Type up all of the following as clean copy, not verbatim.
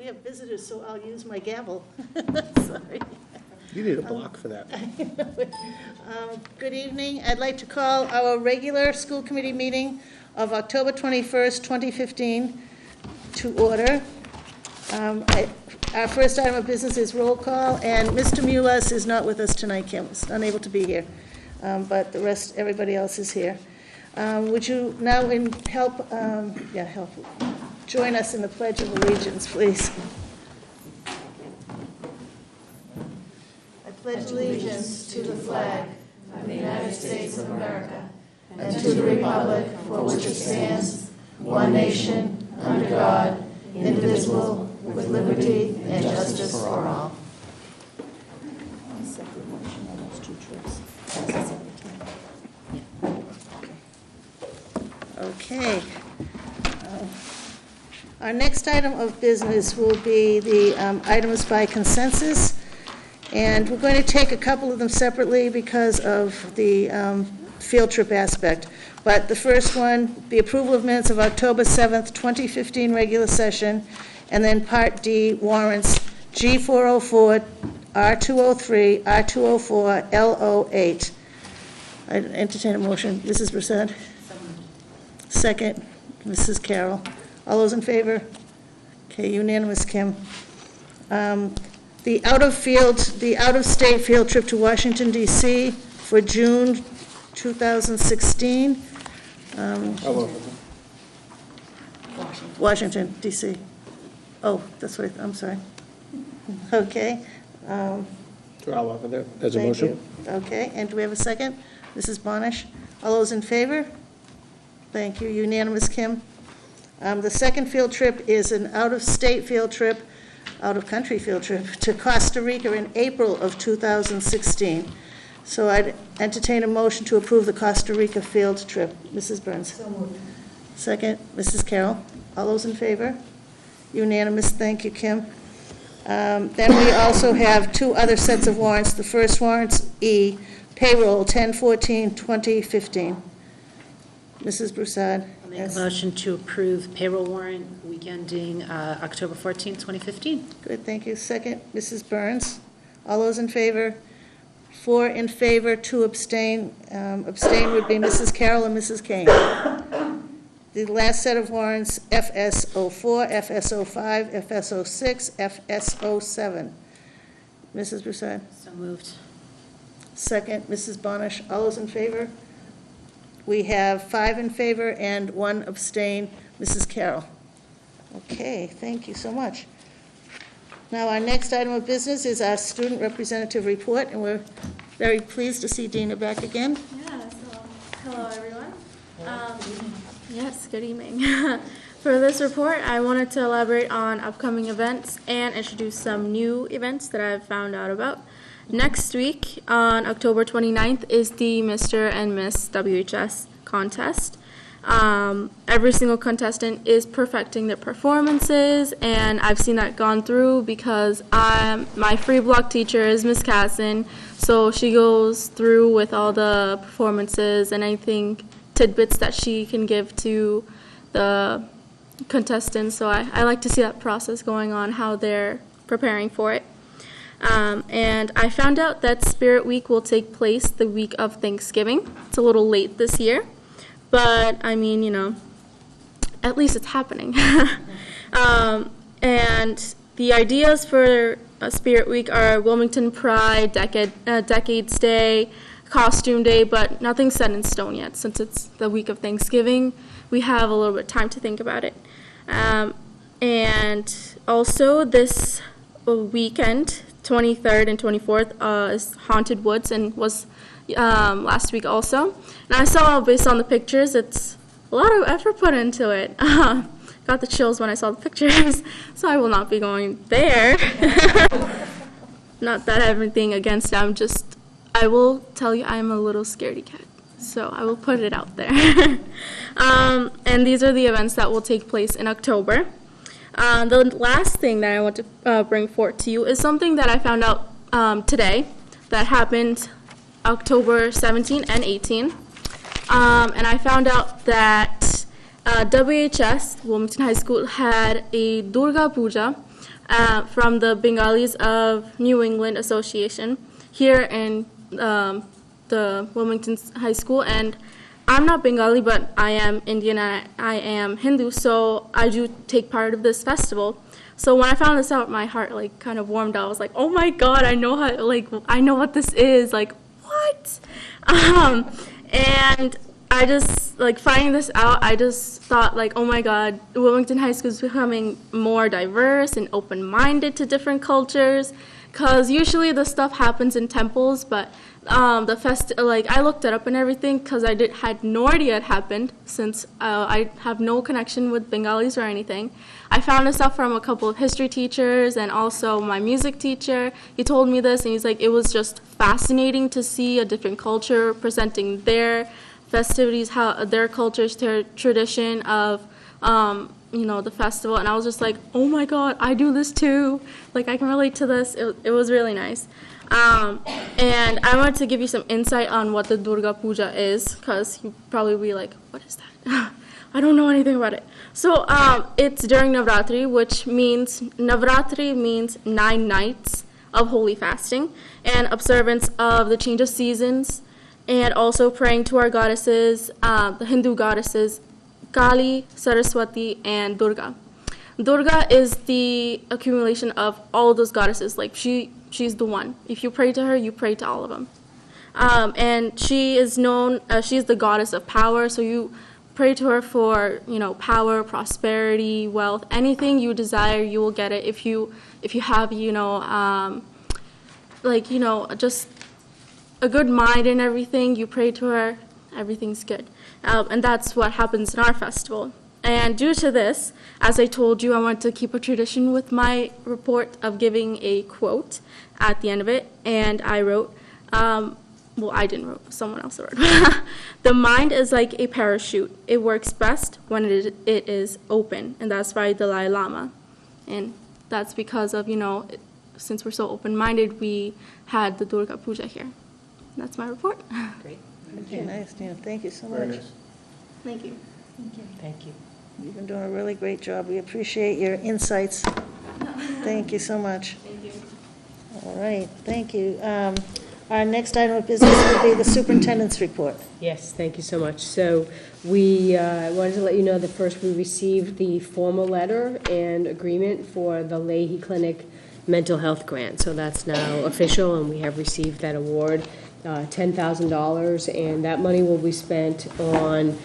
we have visitors, so I'll use my gavel. Sorry. You need a block for that. Good evening. I'd like to call our regular school committee meeting of October 21st, 2015 to order. Our first item of business is roll call, and Mr. Mulas is not with us tonight. Kim was unable to be here, but the rest, everybody else is here. Would you now help join us in the Pledge of Allegiance, please? I pledge allegiance to the flag of the United States of America and to the republic for which it stands, one nation, under God, indivisible, with liberty and justice for all. Okay. Our next item of business will be the items by consensus, and we're going to take a couple of them separately because of the field trip aspect. But the first one, the approval of minutes of October 7th, 2015 regular session, and then Part D warrants G404, R203, R204, L08. I entertain a motion. Mrs. Broussard? Second, Mrs. Carroll. All those in favor? Okay, unanimous, Kim. The out-of-state field trip to Washington, D.C. for June 2016. Washington, D.C. Oh, that's right, I'm sorry. Okay. I'll offer that as a motion. Okay, and do we have a second? Mrs. Bonish. All those in favor? Thank you, unanimous, Kim. The second field trip is an out-of-state field trip, out-of-country field trip to Costa Rica in April of 2016. So I'd entertain a motion to approve the Costa Rica field trip. Mrs. Burns. So moved. Second, Mrs. Carroll. All those in favor? Unanimous, thank you, Kim. Then we also have two other sets of warrants. The first warrant's E, payroll 10/14/2015. Mrs. Broussard. I'll make a motion to approve payroll warrant week ending October 14th, 2015. Good, thank you. Second, Mrs. Burns. All those in favor? 4 in favor, 2 abstain. Abstain would be Mrs. Carroll and Mrs. Kane. The last set of warrants, FS04, FS05, FS06, FS07. Mrs. Broussard. So moved. Second, Mrs. Bonish. All those in favor? We have 5 in favor and 1 abstain, Mrs. Carroll. Okay, thank you so much. Now, our next item of business is our student representative report, and we're very pleased to see Dina back again. Yeah, so hello everyone. Yes, good evening. For this report, I wanted to elaborate on upcoming events and introduce some new events that I've found out about. Next week, on October 29th, is the Mr. and Miss WHS contest. Every single contestant is perfecting their performances, and I've seen that gone through because my free block teacher is Miss Casson, so she goes through with all the performances and anything tidbits that she can give to the contestants. So I like to see that process going on, how they're preparing for it. And I found out that Spirit Week will take place the week of Thanksgiving. It's a little late this year, but I mean, you know, at least it's happening. And the ideas for Spirit Week are Wilmington Pride, Decades Day, Costume Day, but nothing's set in stone yet. Since it's the week of Thanksgiving, we have a little bit of time to think about it. And also this weekend, 23rd and 24th, is Haunted Woods, and was last week also. And I saw, based on the pictures, it's a lot of effort put into it. Got the chills when I saw the pictures, so I will not be going there. Not that I have anything against them, I will tell you I'm a little scaredy cat, so I will put it out there. And these are the events that will take place in October. The last thing that I want to bring forth to you is something that I found out today that happened October 17 and 18. And I found out that WHS, Wilmington High School, had a Durga Puja from the Bengalis of New England Association here in the Wilmington High School. And I'm not Bengali, but I am Indian and I am Hindu, so I do take part of this festival. So when I found this out, my heart like kind of warmed up. I was like, oh my God, I know what this is. Like, what? And I just, like, finding this out, I just thought, like, oh my God, Wilmington High School is becoming more diverse and open-minded to different cultures, because usually this stuff happens in temples, but I looked it up and everything, because I had no idea it happened, since I have no connection with Bengalis or anything. I found this out from a couple of history teachers and also my music teacher. He told me this, and he's like, it was just fascinating to see a different culture presenting their festivities, how their culture's tradition of, the festival. And I was just like, oh my God, I do this too. Like, I can relate to this. It was really nice. And I wanted to give you some insight on what the Durga Puja is, because you probably be like, what is that? I don't know anything about it. So it's during Navratri, which means, Navratri means 9 nights of holy fasting and observance of the change of seasons, and also praying to our goddesses, the Hindu goddesses, Kali, Saraswati, and Durga. Durga is the accumulation of all of those goddesses. Like, she's the one. If you pray to her, you pray to all of them. And she is known, she's the goddess of power, so you pray to her for, power, prosperity, wealth, anything you desire, you will get it. If you have, just a good mind and everything, you pray to her, everything's good. And that's what happens in our festival. And due to this, as I told you, I want to keep a tradition with my report of giving a quote at the end of it. And I wrote, I didn't write, someone else wrote. The mind is like a parachute. It works best when it is open. And that's by Dalai Lama. And that's because of, since we're so open-minded, we had the Durga Puja here. That's my report. Great. Okay, nice, Dan. Thank you so Very much. nice. Thank you. Thank you. You've been doing a really great job. We appreciate your insights. Thank you so much. Thank you. All right, thank you. Our next item of business will be the superintendent's report. Yes, thank you so much. So we wanted to let you know that first we received the formal letter and agreement for the Leahy Clinic mental health grant. So that's now official, and we have received that award, $10,000, and that money will be spent on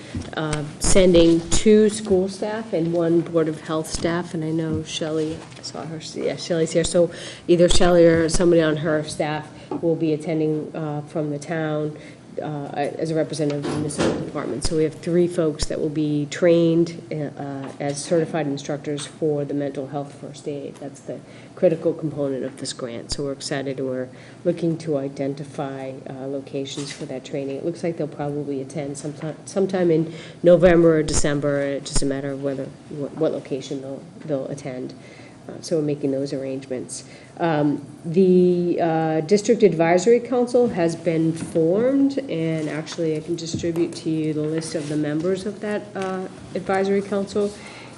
sending 2 school staff and 1 Board of Health staff. And I know Shelley, I saw her, yeah, Shelley's here. So either Shelley or somebody on her staff will be attending from the town as a representative of the municipal department. So we have 3 folks that will be trained as certified instructors for the mental health first aid. That's the critical component of this grant. So we're excited. We're looking to identify locations for that training. It looks like they'll probably attend sometime in November or December. It's just a matter of what location they'll attend. So we're making those arrangements. The District Advisory Council has been formed, and actually I can distribute to you the list of the members of that Advisory Council.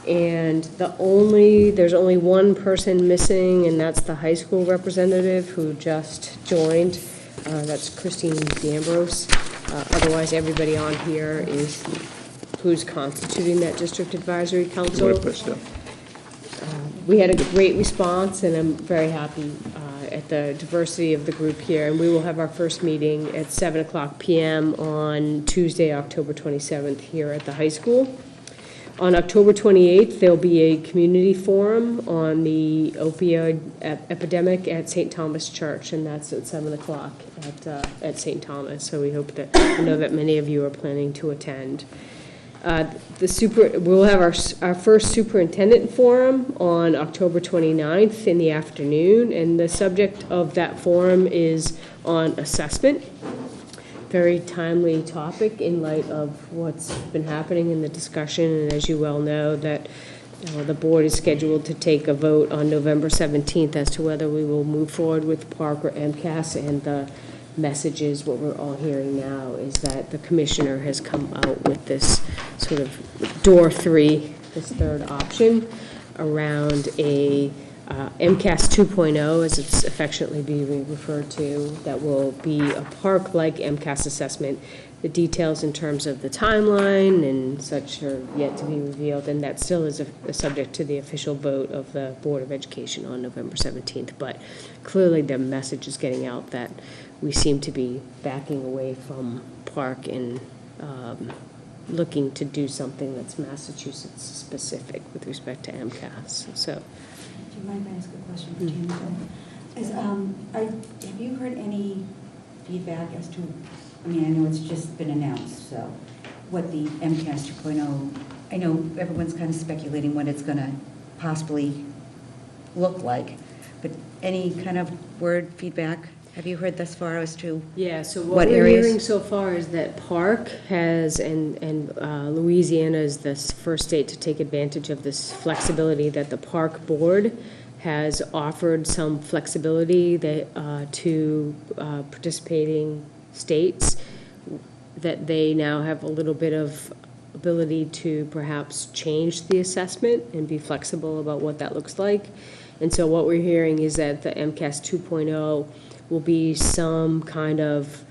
And there's only one person missing, and that's the high school representative who just joined. That's Christine D'Ambrose. Otherwise, everybody on here is who's constituting that District Advisory Council. We had a great response, and I'm very happy at the diversity of the group here. And we will have our first meeting at 7:00 p.m. on Tuesday, October 27th here at the high school. On October 28th, there'll be a community forum on the opioid epidemic at St. Thomas Church, and that's at 7:00 at St. Thomas. So we know that many of you are planning to attend. We'll have our first superintendent forum on October 29th in the afternoon, and the subject of that forum is on assessment. Very timely topic in light of what's been happening in the discussion, and as you well know, that the board is scheduled to take a vote on November 17th as to whether we will move forward with Park or MCAS, and the messages, what we're all hearing now is that the commissioner has come out with this sort of door three, this third option around a MCAS 2.0, as it's affectionately being referred to, that will be a park-like MCAS assessment. The details in terms of the timeline and such are yet to be revealed, and that still is a subject to the official vote of the Board of Education on November 17th. But clearly the message is getting out that we seem to be backing away from park and looking to do something that's Massachusetts specific with respect to MCAS. So, do you mind if I ask a question for Janet? Have you heard any feedback as to, I mean, I know it's just been announced, so what the MCAS 2.0, I know everyone's kind of speculating what it's going to possibly look like, but any kind of word feedback have you heard thus far as to so what we're areas? hearing so far is that Park has, and Louisiana is the first state to take advantage of this flexibility that the Park Board has offered some flexibility that, to participating states, that they now have a little bit of ability to perhaps change the assessment and be flexible about what that looks like. And so what we're hearing is that the MCAS 2.0 will be some kind of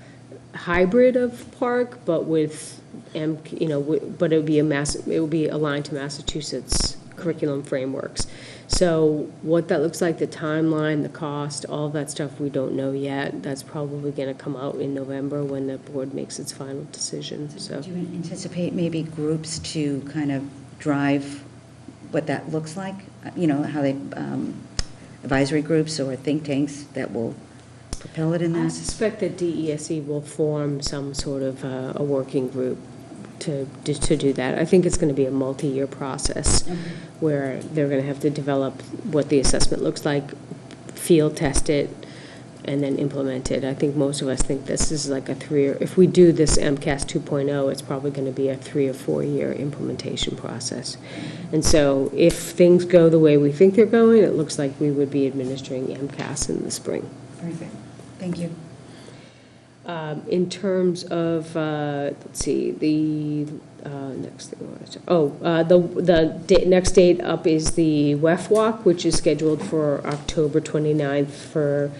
hybrid of Park, but with, but it will be aligned to Massachusetts curriculum frameworks. So what that looks like, the timeline, the cost, all that stuff, we don't know yet. That's probably going to come out in November when the board makes its final decision. So, do you anticipate maybe groups to kind of drive what that looks like? You know, how they, advisory groups or think tanks that will propel it in that? I suspect that DESE will form some sort of a working group to do that. I think it's going to be a multi-year process where they're going to have to develop what the assessment looks like, field test it, and then implement it. I think most of us think this is like if we do this MCAS 2.0, it's probably going to be a 3 or 4 year implementation process. And so if things go the way we think they're going, it looks like we would be administering MCAS in the spring. Very good. Thank you. In terms of, let's see, the next thing. The next date up is the WEF Walk, which is scheduled for October 29th for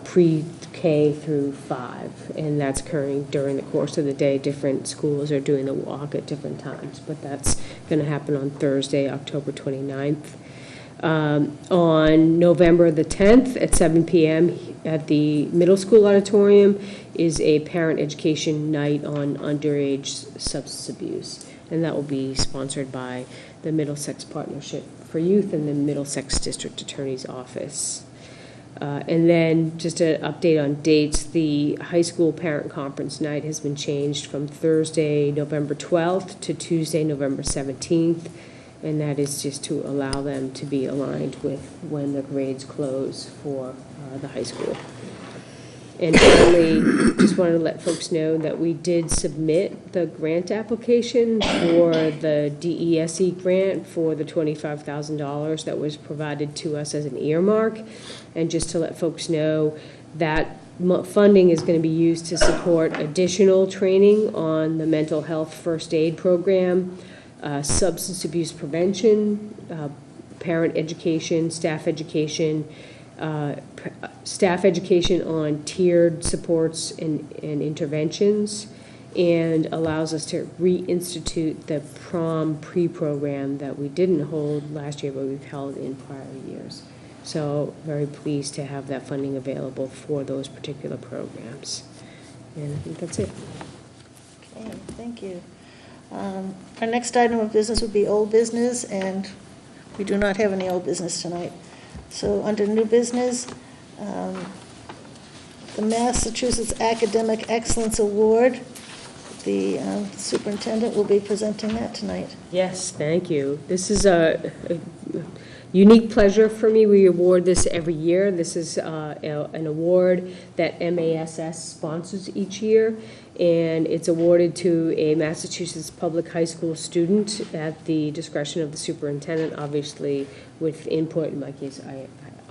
pre-K through 5, and that's occurring during the course of the day. Different schools are doing the walk at different times, but that's going to happen on Thursday, October 29th. On November the 10th at 7 p.m. at the middle school auditorium is a parent education night on underage substance abuse, and that will be sponsored by the Middlesex Partnership for Youth and the Middlesex District Attorney's Office. And then just an update on dates, the high school parent conference night has been changed from Thursday, November 12th to Tuesday, November 17th. And that is just to allow them to be aligned with when the grades close for the high school. And finally, just wanted to let folks know that we did submit the grant application for the DESE grant for the $25,000 that was provided to us as an earmark. And just to let folks know that funding is going to be used to support additional training on the mental health first aid program, substance abuse prevention, parent education, staff education on tiered supports and interventions, and allows us to reinstitute the prom pre-program that we didn't hold last year, but we've held in prior years. So very pleased to have that funding available for those particular programs. And I think that's it. Okay, thank you. Our next item of business would be old business, and we do not have any old business tonight. So under new business, the Massachusetts Academic Excellence Award, the superintendent will be presenting that tonight. Yes, thank you. This is a unique pleasure for me. We award this every year. This is an award that MASS sponsors each year, and it's awarded to a Massachusetts public high school student at the discretion of the superintendent, obviously with input. In my case,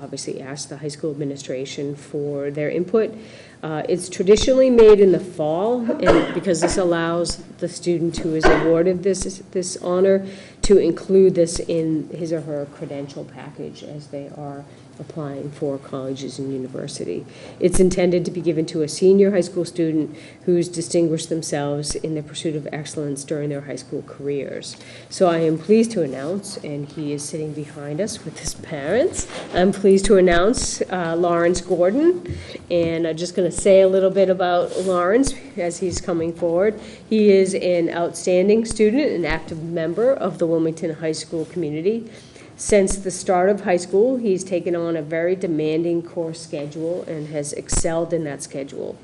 obviously asked the high school administration for their input. It's traditionally made in the fall, and because this allows the student who is awarded this honor to include this in his or her credential package as they are applying for colleges and university. It's intended to be given to a senior high school student who's distinguished themselves in the pursuit of excellence during their high school careers. So I am pleased to announce, and he is sitting behind us with his parents, I'm pleased to announce Lawrence Gordon, and I'm just going to say a little bit about Lawrence as he's coming forward. He is an outstanding student, an active member of the Wilmington High School community. Since the start of high school, he's taken on a very demanding course schedule and has excelled in that schedule.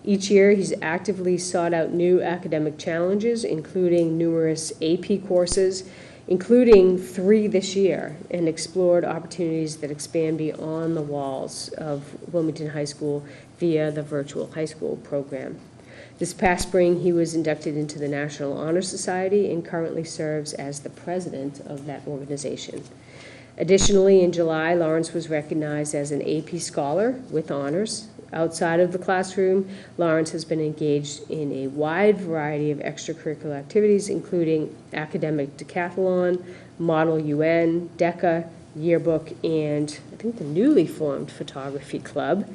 Each year, he's actively sought out new academic challenges, including numerous AP courses, including 3 this year, and explored opportunities that expand beyond the walls of Wilmington High School via the virtual high school program. This past spring, he was inducted into the National Honor Society and currently serves as the president of that organization. Additionally, in July, Lawrence was recognized as an AP Scholar with honors. Outside of the classroom, Lawrence has been engaged in a wide variety of extracurricular activities, including academic decathlon, Model UN, DECA, yearbook, and I think the newly formed photography club.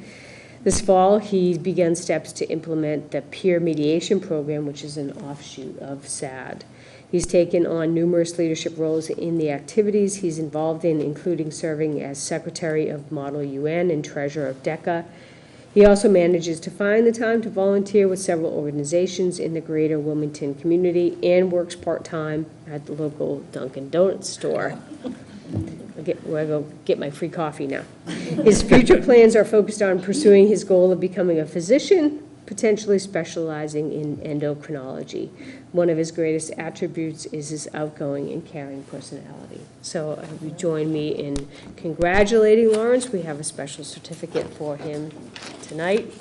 This fall, he began steps to implement the peer mediation program, which is an offshoot of SAD. He's taken on numerous leadership roles in the activities he's involved in, including serving as secretary of Model UN and treasurer of DECA. He also manages to find the time to volunteer with several organizations in the greater Wilmington community and works part-time at the local Dunkin' Donuts store. Where I go get my free coffee now. His future plans are focused on pursuing his goal of becoming a physician, potentially specializing in endocrinology. One of his greatest attributes is his outgoing and caring personality. So you join me in congratulating Lawrence. We have a special certificate for him tonight.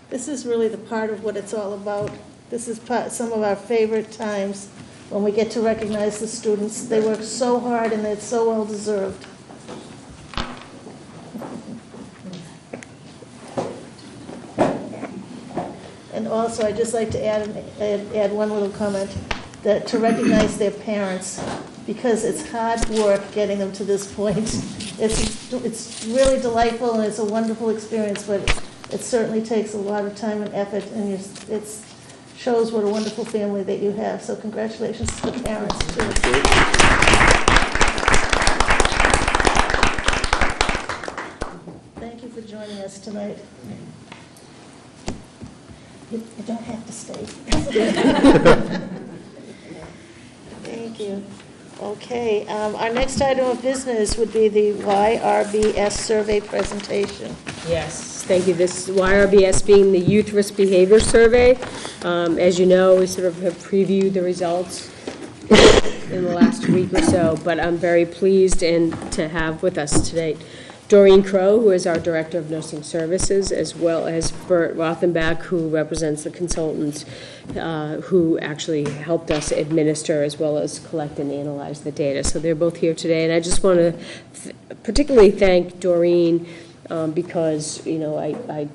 This is really the part of what it's all about. This is some of our favorite times when we get to recognize the students. They work so hard and it's so well deserved. And also, I'd just like to add one little comment, that to recognize their parents, because it's hard work getting them to this point. It's really delightful and it's a wonderful experience, but it certainly takes a lot of time and effort, and it shows what a wonderful family that you have. So congratulations to the parents, too. Thank you for joining us tonight. You don't have to stay. Thank you. Okay, our next item of business would be the YRBS survey presentation. Yes, thank you. This YRBS being the Youth Risk Behavior Survey. As you know, we sort of have previewed the results in the last week or so, but I'm very pleased to have with us today Doreen Crow, who is our Director of Nursing Services, as well as Bert Rothenbach, who represents the consultants who actually helped us administer as well as collect and analyze the data. So they're both here today, and I just want to particularly thank Doreen because, you know,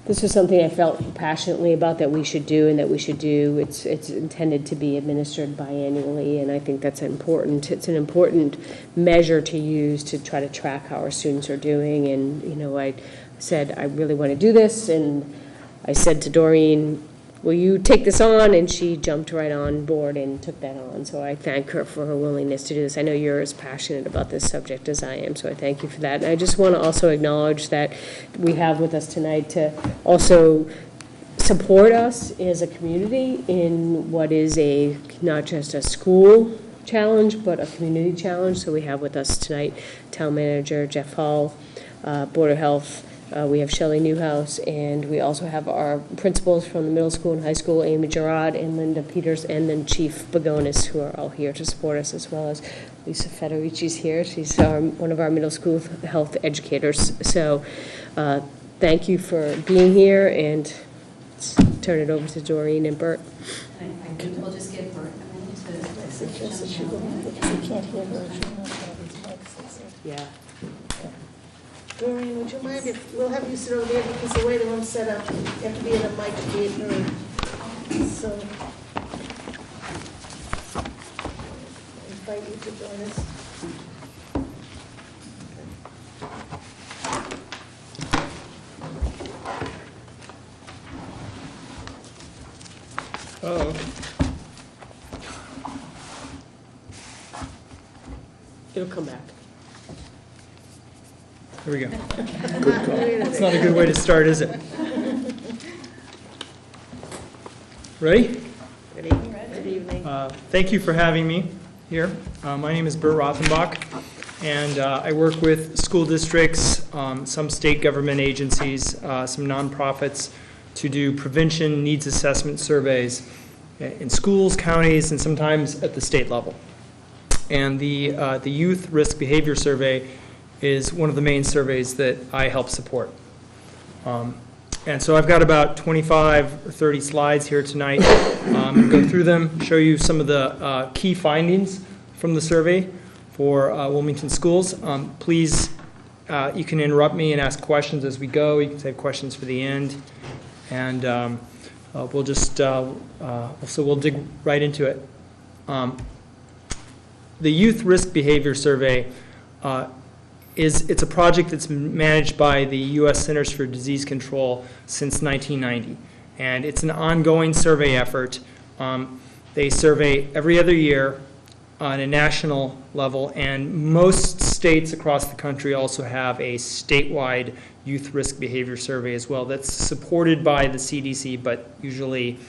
this was something I felt passionately about that we should do and that we should do. It's intended to be administered biannually, and I think that's important. It's an important measure to use to try to track how our students are doing. And, you know, I said, I really want to do this, and I said to Doreen, will you take this on? And she jumped right on board and took that on. So I thank her for her willingness to do this. I know you're as passionate about this subject as I am, so I thank you for that. And I just want to also acknowledge that we have with us tonight to also support us as a community in what is not just a school challenge, but a community challenge. So we have with us tonight Town Manager Jeff Hull, Board of Health We have Shelley Newhouse, and we also have our principals from the middle school and high school, Amy Gerard and Linda Peters, and then Chief Bagonis, who are all here to support us, as well as Lisa Federici's here. She's one of our middle school health educators. So thank you for being here, and let's turn it over to Doreen and Bert. I think we'll just give Bert a minute to. Yeah. Doreen, would you mind if, we'll have you sit over there because the way the room's set up, you have to be in a mic to be heard. So, I invite you to join us. Oh. It'll come back. Here we go. It's not a good way to start, is it? Ready? Good evening. Thank you for having me here. My name is Bert Rothenbach, and I work with school districts, some state government agencies, some nonprofits to do prevention needs assessment surveys in schools, counties, and sometimes at the state level. And the Youth Risk Behavior Survey is one of the main surveys that I help support. And so I've got about 25 or 30 slides here tonight. I'm going to go through them, show you some of the key findings from the survey for Wilmington schools. Please, you can interrupt me and ask questions as we go. You can save questions for the end. And we'll just, so we'll dig right into it. The Youth Risk Behavior Survey it's a project that's managed by the U.S. Centers for Disease Control since 1990. And it's an ongoing survey effort. They survey every other year on a national level, and most states across the country also have a statewide youth risk behavior survey as well that's supported by the CDC, but usually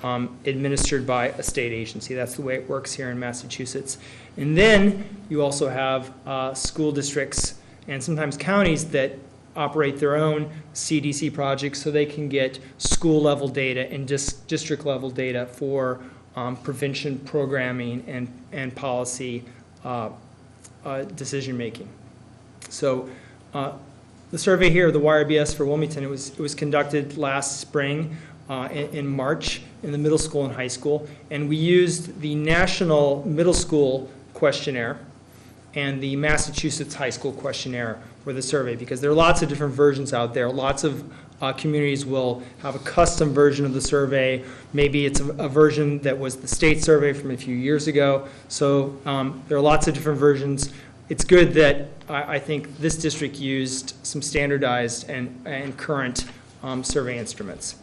administered by a state agency. That's the way it works here in Massachusetts. And then you also have school districts and sometimes counties that operate their own CDC projects so they can get school level data and district level data for prevention programming and policy decision making. So the survey here, the YRBS for Wilmington, it was conducted last spring in March in the middle school and high school, and we used the national middle school questionnaire and the Massachusetts high school questionnaire for the survey, because there are lots of different versions out there. Lots of communities will have a custom version of the survey. Maybe it's a version that was the state survey from a few years ago. So there are lots of different versions. It's good that I think this district used some standardized and current survey instruments.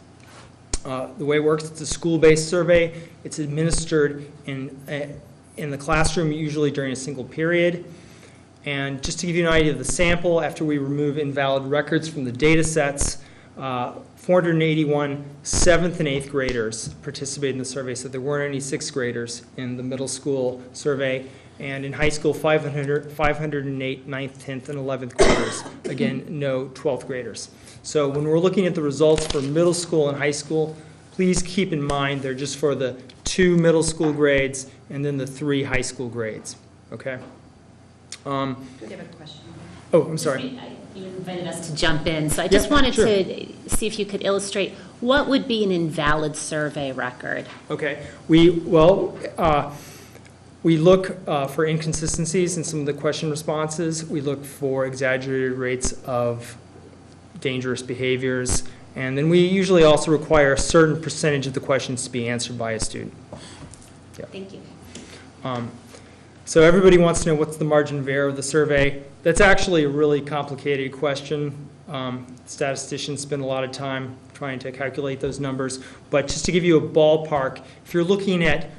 The way it works, it's a school-based survey. It's administered in the classroom, usually during a single period. And just to give you an idea of the sample, after we remove invalid records from the data sets, 481 7th and 8th graders participated in the survey, so there weren't any 6th graders in the middle school survey. And in high school, 508 9th, 10th, and 11th graders. Again, no 12th graders. So when we're looking at the results for middle school and high school, please keep in mind they're just for the 2 middle school grades and then the 3 high school grades. Okay? I have a question. Oh, I'm sorry. You invited us to jump in, so I just wanted to see if you could illustrate what would be an invalid survey record. Okay. We look for inconsistencies in some of the question responses. We look for exaggerated rates of dangerous behaviors. And then we usually also require a certain percentage of the questions to be answered by a student. Yeah. Thank you. So everybody wants to know what's the margin of error of the survey. That's actually a really complicated question. Statisticians spend a lot of time trying to calculate those numbers. But just to give you a ballpark, if you're looking at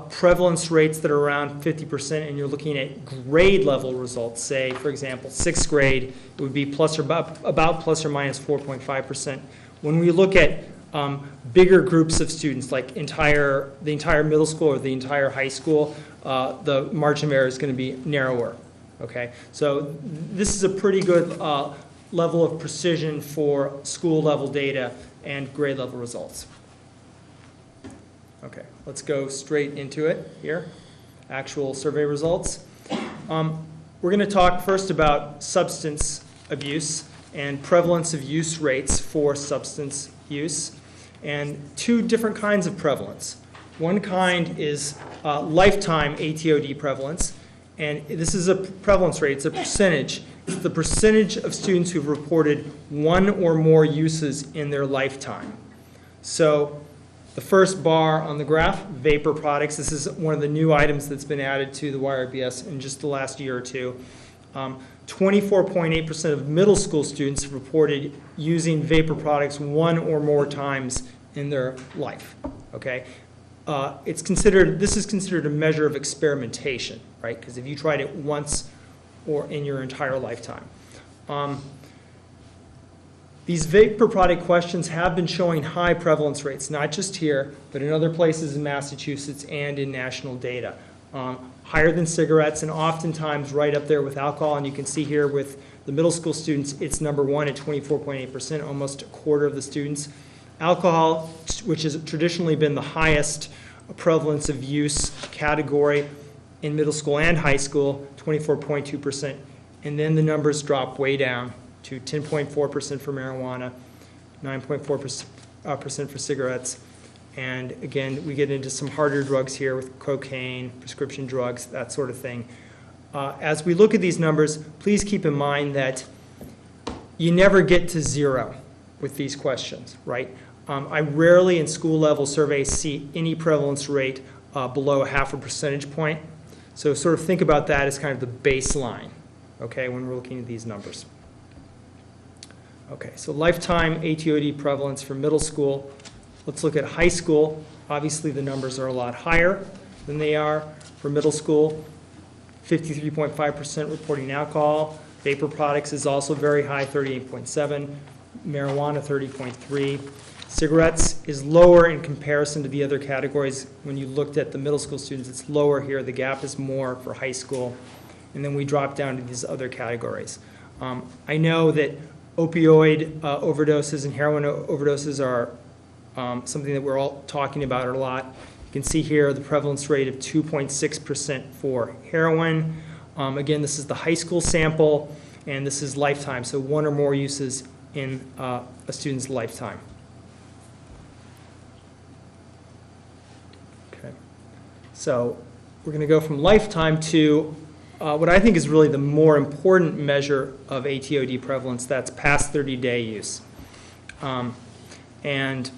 prevalence rates that are around 50% and you're looking at grade level results, say, for example, 6th grade, it would be about plus or minus 4.5%. When we look at bigger groups of students, like the entire middle school or the entire high school, the margin of error is going to be narrower. Okay, so this is a pretty good level of precision for school-level data and grade-level results. Okay, let's go straight into it here, actual survey results. We're going to talk first about substance abuse and prevalence of use rates for substance use, and two different kinds of prevalence. One kind is lifetime ATOD prevalence, and this is a prevalence rate, it's a percentage. It's the percentage of students who've reported one or more uses in their lifetime. So the first bar on the graph, vapor products, this is one of the new items that's been added to the YRBS in just the last year or two. 24.8% of middle school students have reported using vapor products one or more times in their life, okay? This is considered a measure of experimentation, right? Because if you tried it once or in your entire lifetime. These vapor product questions have been showing high prevalence rates, not just here, but in other places in Massachusetts and in national data. Higher than cigarettes and oftentimes right up there with alcohol. And you can see here with the middle school students, it's number one at 24.8%, almost a quarter of the students. Alcohol, which has traditionally been the highest prevalence of use category in middle school and high school, 24.2%. And then the numbers drop way down to 10.4% for marijuana, 9.4% for cigarettes. And again, we get into some harder drugs here with cocaine, prescription drugs, that sort of thing. As we look at these numbers, please keep in mind that you never get to zero with these questions, right? I rarely in school level surveys see any prevalence rate below a 0.5 percentage point. So sort of think about that as kind of the baseline, okay, when we're looking at these numbers. Okay, so lifetime ATOD prevalence for middle school. Let's look at high school. Obviously, the numbers are a lot higher than they are for middle school. 53.5% reporting alcohol. Vapor products is also very high, 38.7. Marijuana, 30.3. Cigarettes is lower in comparison to the other categories. When you looked at the middle school students, it's lower here. The gap is more for high school. And then we drop down to these other categories. I know that opioid overdoses and heroin overdoses are something that we're all talking about a lot. You can see here the prevalence rate of 2.6% for heroin. Again, this is the high school sample, and this is lifetime, so one or more uses in a student's lifetime. Okay, so we're going to go from lifetime to what I think is really the more important measure of ATOD prevalence, that's past 30-day use. And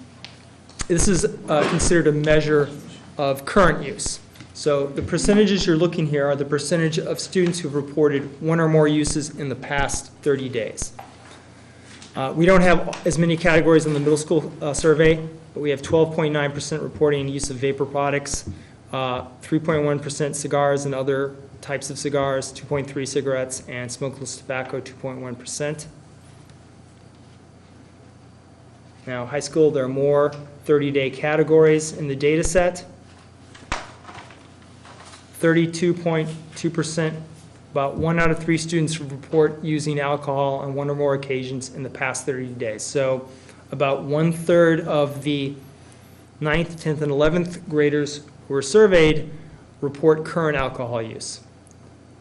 this is considered a measure of current use. So the percentages you're looking here are the percentage of students who've reported one or more uses in the past 30 days. We don't have as many categories in the middle school survey, but we have 12.9% reporting use of vapor products, 3.1% cigars and other types of cigars, 2.3% cigarettes, and smokeless tobacco, 2.1%. Now, high school, there are more 30-day categories in the data set. 32.2%, about 1 out of 3 students report using alcohol on one or more occasions in the past 30 days. So about 1/3 of the 9th, 10th, and 11th graders who were surveyed report current alcohol use.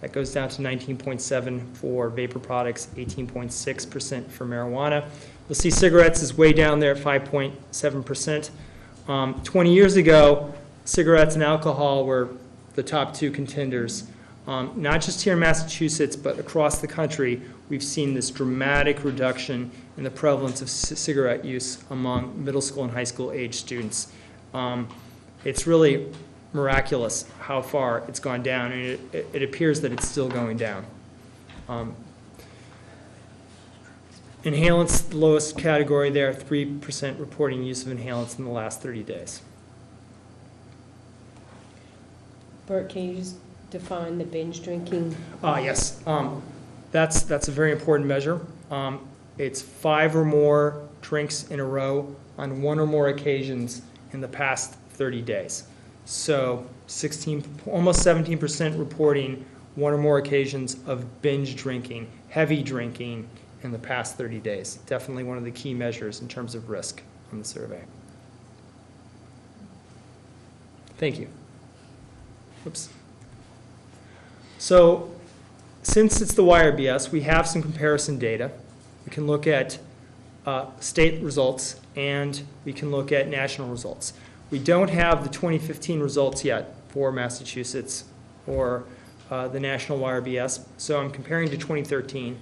That goes down to 19.7% for vapor products, 18.6% for marijuana. You'll see cigarettes is way down there at 5.7%. 20 years ago, cigarettes and alcohol were the top 2 contenders. Not just here in Massachusetts, but across the country, we've seen this dramatic reduction in the prevalence of cigarette use among middle school and high school age students. It's really miraculous how far it's gone down, and it appears that it's still going down. Inhalants, the lowest category there, 3% reporting use of inhalants in the last 30 days. Bert, can you just define the binge drinking? Yes, that's a very important measure. It's 5 or more drinks in a row on one or more occasions in the past 30 days. So almost 17% reporting one or more occasions of binge drinking, heavy drinking in the past 30 days. Definitely one of the key measures in terms of risk on the survey. Thank you. Oops. So since it's the YRBS, we have some comparison data. We can look at state results and we can look at national results. We don't have the 2015 results yet for Massachusetts or the national YRBS, so I'm comparing to 2013.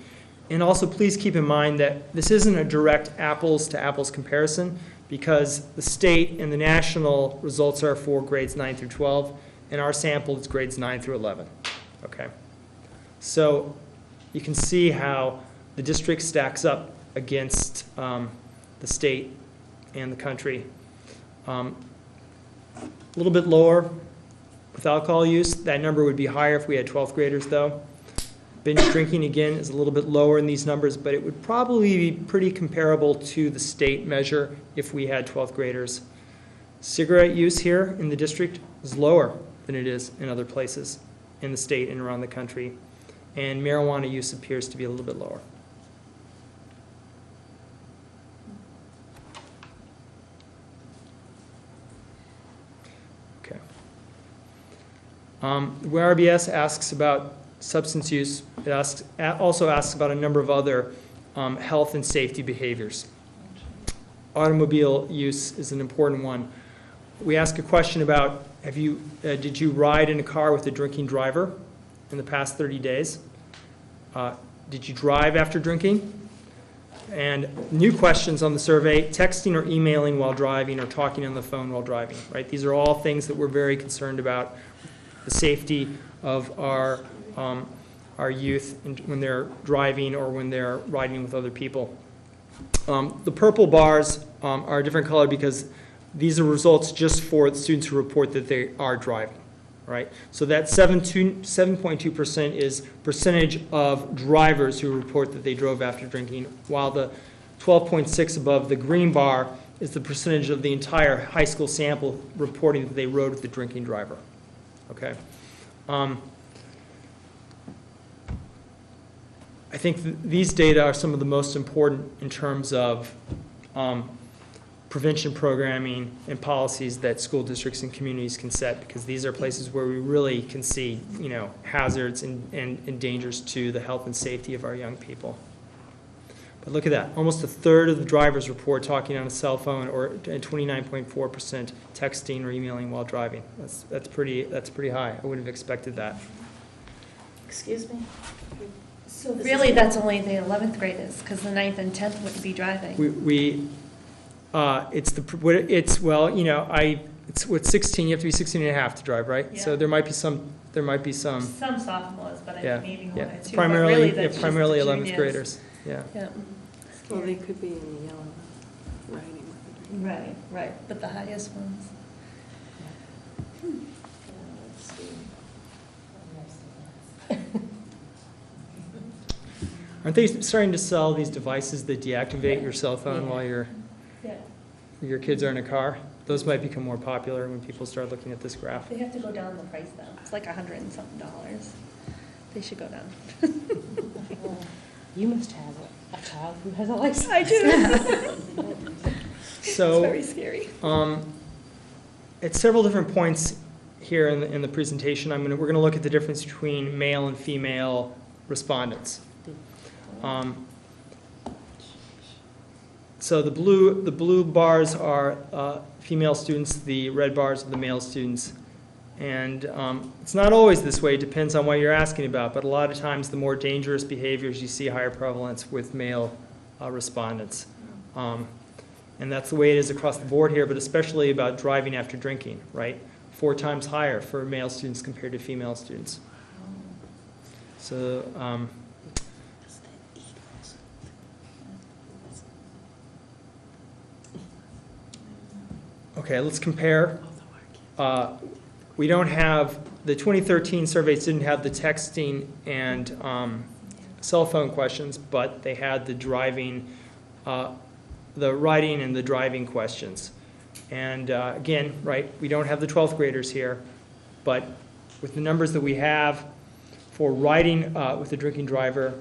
And also please keep in mind that this isn't a direct apples to apples comparison because the state and the national results are for grades 9 through 12 and our sample is grades 9 through 11. Okay. So you can see how the district stacks up against the state and the country. A little bit lower with alcohol use. That number would be higher if we had 12th graders though. Binge drinking again is a little bit lower in these numbers, but it would probably be pretty comparable to the state measure if we had 12th graders. Cigarette use here in the district is lower than it is in other places in the state and around the country. And marijuana use appears to be a little bit lower. Okay. YRBS asks about substance use. It also asks about a number of other health and safety behaviors. Automobile use is an important one. We ask a question about, did you ride in a car with a drinking driver in the past 30 days? Did you drive after drinking? And new questions on the survey, texting or emailing while driving or talking on the phone while driving, right? These are all things that we're very concerned about, the safety of our youth when they're driving or when they're riding with other people. The purple bars are a different color because these are results just for the students who report that they are driving, right? So that 7.2% is percentage of drivers who report that they drove after drinking, while the 12.6 above the green bar is the percentage of the entire high school sample reporting that they rode with the drinking driver, okay? I think these data are some of the most important in terms of prevention programming and policies that school districts and communities can set, because these are places where we really can see, hazards and dangers to the health and safety of our young people. But look at that. Almost a third of the drivers report talking on a cell phone, or 29.4% texting or emailing while driving. That's pretty high. I wouldn't have expected that. Excuse me? So Really, that's only the 11th graders, because the 9th and 10th wouldn't be driving. It's with 16, you have to be 16 and a half to drive, right? Yeah. So there might be some. Some sophomores, but Yeah, maybe one yeah. or two. Primarily, but really that's just primarily the 11th juniors. graders. Yeah. Yeah. Well, they could be in the yellow, riding with the drink. Right, but the highest ones. Aren't they starting to sell these devices that deactivate your cell phone while your kids are in a car? Those might become more popular when people start looking at this graph. They have to go down the price though. It's like $100 and something. They should go down. You must have a child who has a license. I do. So, It's very scary. at several different points here in the presentation, we're going to look at the difference between male and female respondents. So the blue bars are female students, the red bars are the male students. And it's not always this way, it depends on what you're asking about, but a lot of times the more dangerous behaviors you see higher prevalence with male respondents. And that's the way it is across the board here, but especially about driving after drinking, right? 4 times higher for male students compared to female students. So, okay, let's compare. We don't have, the 2013 surveys didn't have the texting and cell phone questions, but they had the driving, the writing and the driving questions. And again, right, we don't have the 12th graders here, but with the numbers that we have for riding with a drinking driver,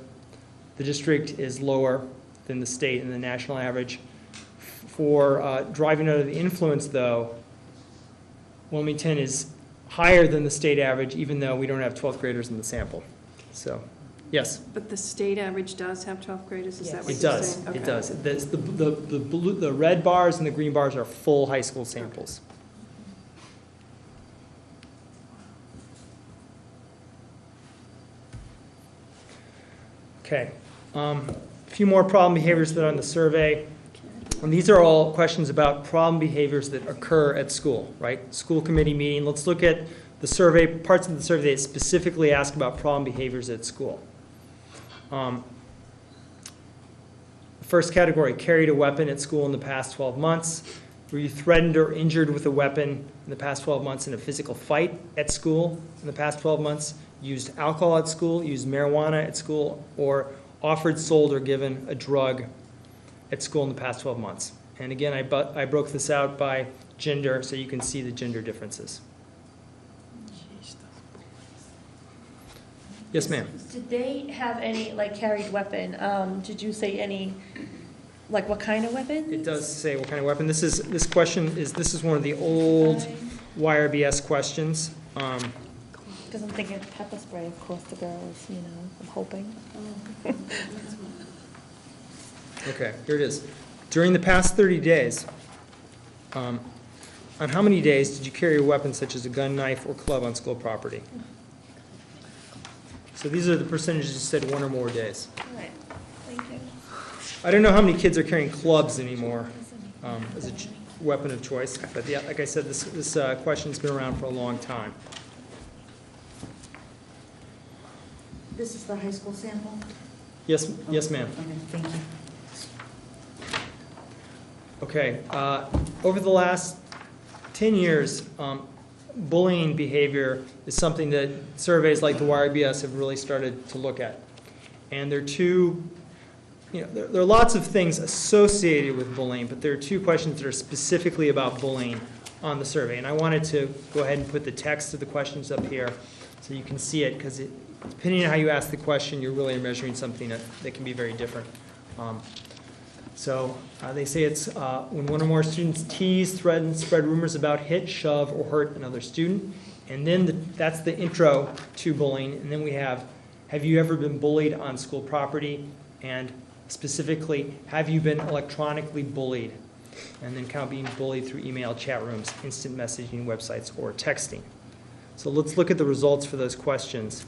The district is lower than the state and the national average. For driving under the influence, though, Wilmington is higher than the state average, even though we don't have 12th graders in the sample. So, yes? But the state average does have 12th graders, is that what It you're does, saying? it Okay. does. The red bars and the green bars are full high school samples. Okay, a few more problem behaviors that are on the survey. And these are all questions about problem behaviors that occur at school, right? School committee meeting. Let's look at the survey, parts of the survey that specifically ask about problem behaviors at school. The first category, carried a weapon at school in the past 12 months. Were you threatened or injured with a weapon in the past 12 months in a physical fight at school in the past 12 months? Used alcohol at school, used marijuana at school, or offered, sold, or given a drug at school in the past 12 months. And again, I broke this out by gender so you can see the gender differences. Yes, ma'am. Did they have any, like, carried weapon? Did you say any, like, what kind of weapon? It does say what kind of weapon. This is one of the old YRBS questions. Because I'm thinking pepper spray, of course, the girls, you know, I'm hoping. Okay, here it is. During the past 30 days, on how many days did you carry a weapon such as a gun, knife, or club on school property? So these are the percentages you said 1 or more days. All right, thank you. I don't know how many kids are carrying clubs anymore as a weapon of choice, but yeah, like I said, this question's been around for a long time. This is the high school sample? Yes, yes, ma'am. Okay, thank you. Okay, over the last 10 years, bullying behavior is something that surveys like the YRBS have really started to look at. And there are lots of things associated with bullying, but there are 2 questions that are specifically about bullying on the survey. And I wanted to go ahead and put the text of the questions up here so you can see it, because depending on how you ask the question, you're really measuring something that can be very different. So they say it's when one or more students tease, threaten, spread rumors about, hit, shove, or hurt another student. And then that's the intro to bullying. And then we have you ever been bullied on school property? And specifically, have you been electronically bullied? And then kind of being bullied through email, chat rooms, instant messaging, websites, or texting. So let's look at the results for those questions.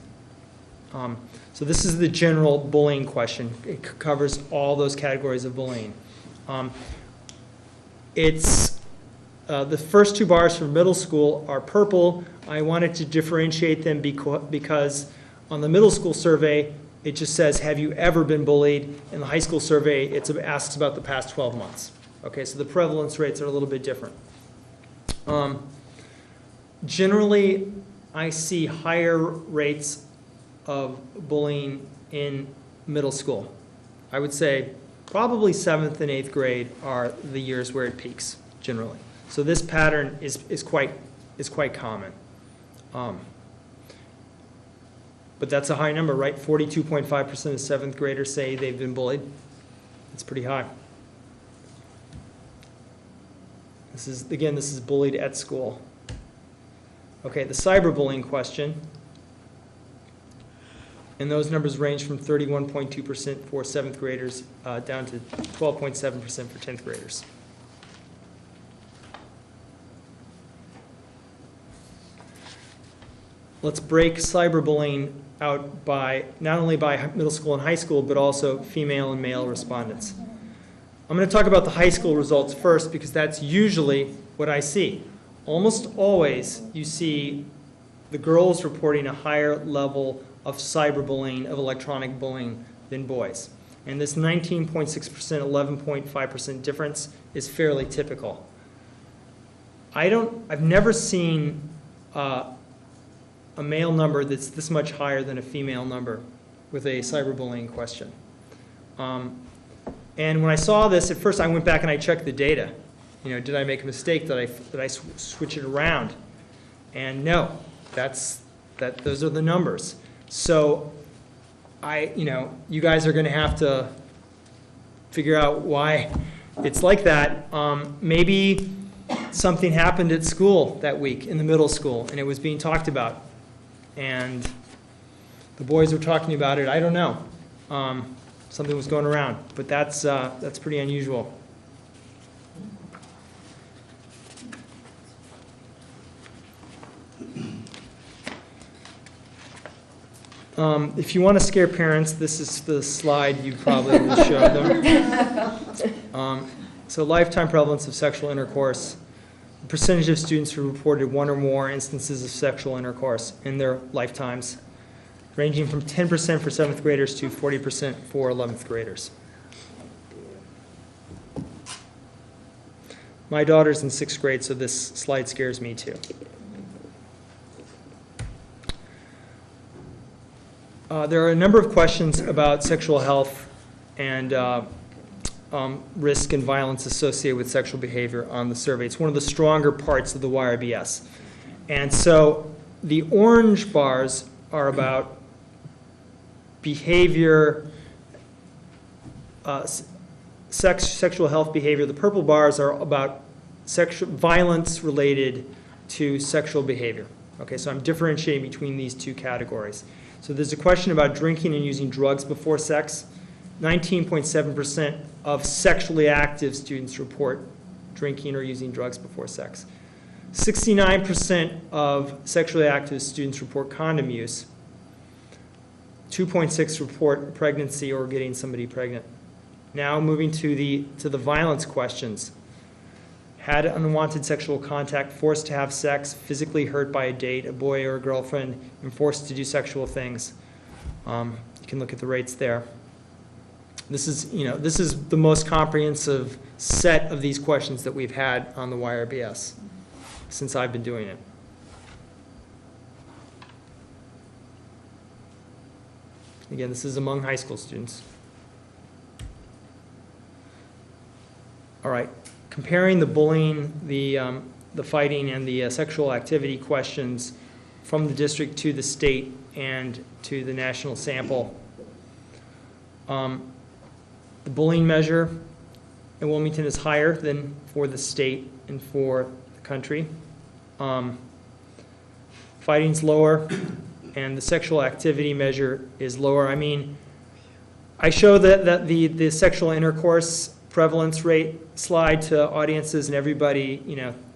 So this is the general bullying question. It covers all those categories of bullying. It's the first 2 bars for middle school are purple. I wanted to differentiate them because on the middle school survey, it just says, have you ever been bullied? In the high school survey, it asks about the past 12 months. Okay, so the prevalence rates are a little bit different. Generally, I see higher rates of bullying in middle school. I would say probably 7th and 8th grade are the years where it peaks, generally. So this pattern is quite common. But that's a high number, right? 42.5% of 7th graders say they've been bullied. It's pretty high. This is bullied at school. Okay, the cyberbullying question. And those numbers range from 31.2% for 7th graders down to 12.7% for 10th graders. Let's break cyberbullying out by not only by middle school and high school, but also female and male respondents. I'm going to talk about the high school results first because that's usually what I see. Almost always you see the girls reporting a higher level of cyberbullying, of electronic bullying than boys. And this 19.6%, 11.5% difference is fairly typical. I've never seen a male number that's this much higher than a female number with a cyberbullying question. And when I saw this, at first I went back and I checked the data. Did I make a mistake? Did I switch it around? And no, those are the numbers. So you guys are going to have to figure out why it's like that. Maybe something happened at school that week in the middle school, and it was being talked about, and the boys were talking about it. I don't know. Something was going around, but that's pretty unusual. If you want to scare parents, this is the slide you probably will show them. So lifetime prevalence of sexual intercourse, the percentage of students who reported one or more instances of sexual intercourse in their lifetimes, ranging from 10% for 7th graders to 40% for 11th graders. My daughter's in 6th grade, so this slide scares me too. There are a number of questions about sexual health and risk and violence associated with sexual behavior on the survey. It's one of the stronger parts of the YRBS. And so the orange bars are about behavior, sexual health behavior. The purple bars are about violence related to sexual behavior. Okay, so I'm differentiating between these two categories. So there's a question about drinking and using drugs before sex. 19.7% of sexually active students report drinking or using drugs before sex. 69% of sexually active students report condom use. 2.6 report pregnancy or getting somebody pregnant. Now moving to the violence questions. Had unwanted sexual contact, forced to have sex, physically hurt by a date, a boy or a girlfriend, and forced to do sexual things. You can look at the rates there. This is the most comprehensive set of these questions that we've had on the YRBS since I've been doing it. Again, this is among high school students. All right. Comparing the bullying, the fighting, and the sexual activity questions from the district to the state and to the national sample. The bullying measure in Wilmington is higher than for the state and for the country. Fighting's lower, and the sexual activity measure is lower. I mean, I show that the sexual intercourse prevalence rate slide to audiences, and everybody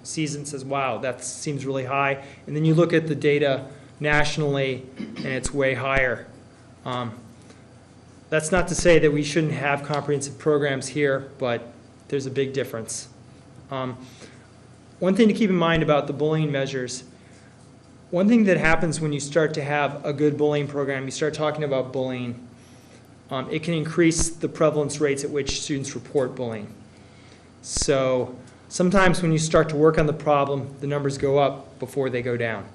sees it and says, wow, that seems really high. And then you look at the data nationally, and it's way higher. That's not to say that we shouldn't have comprehensive programs here, but there's a big difference. One thing to keep in mind about the bullying measures, one thing that happens when you start to have a good bullying program, you start talking about bullying, it can increase the prevalence rates at which students report bullying. So sometimes when you start to work on the problem, the numbers go up before they go down.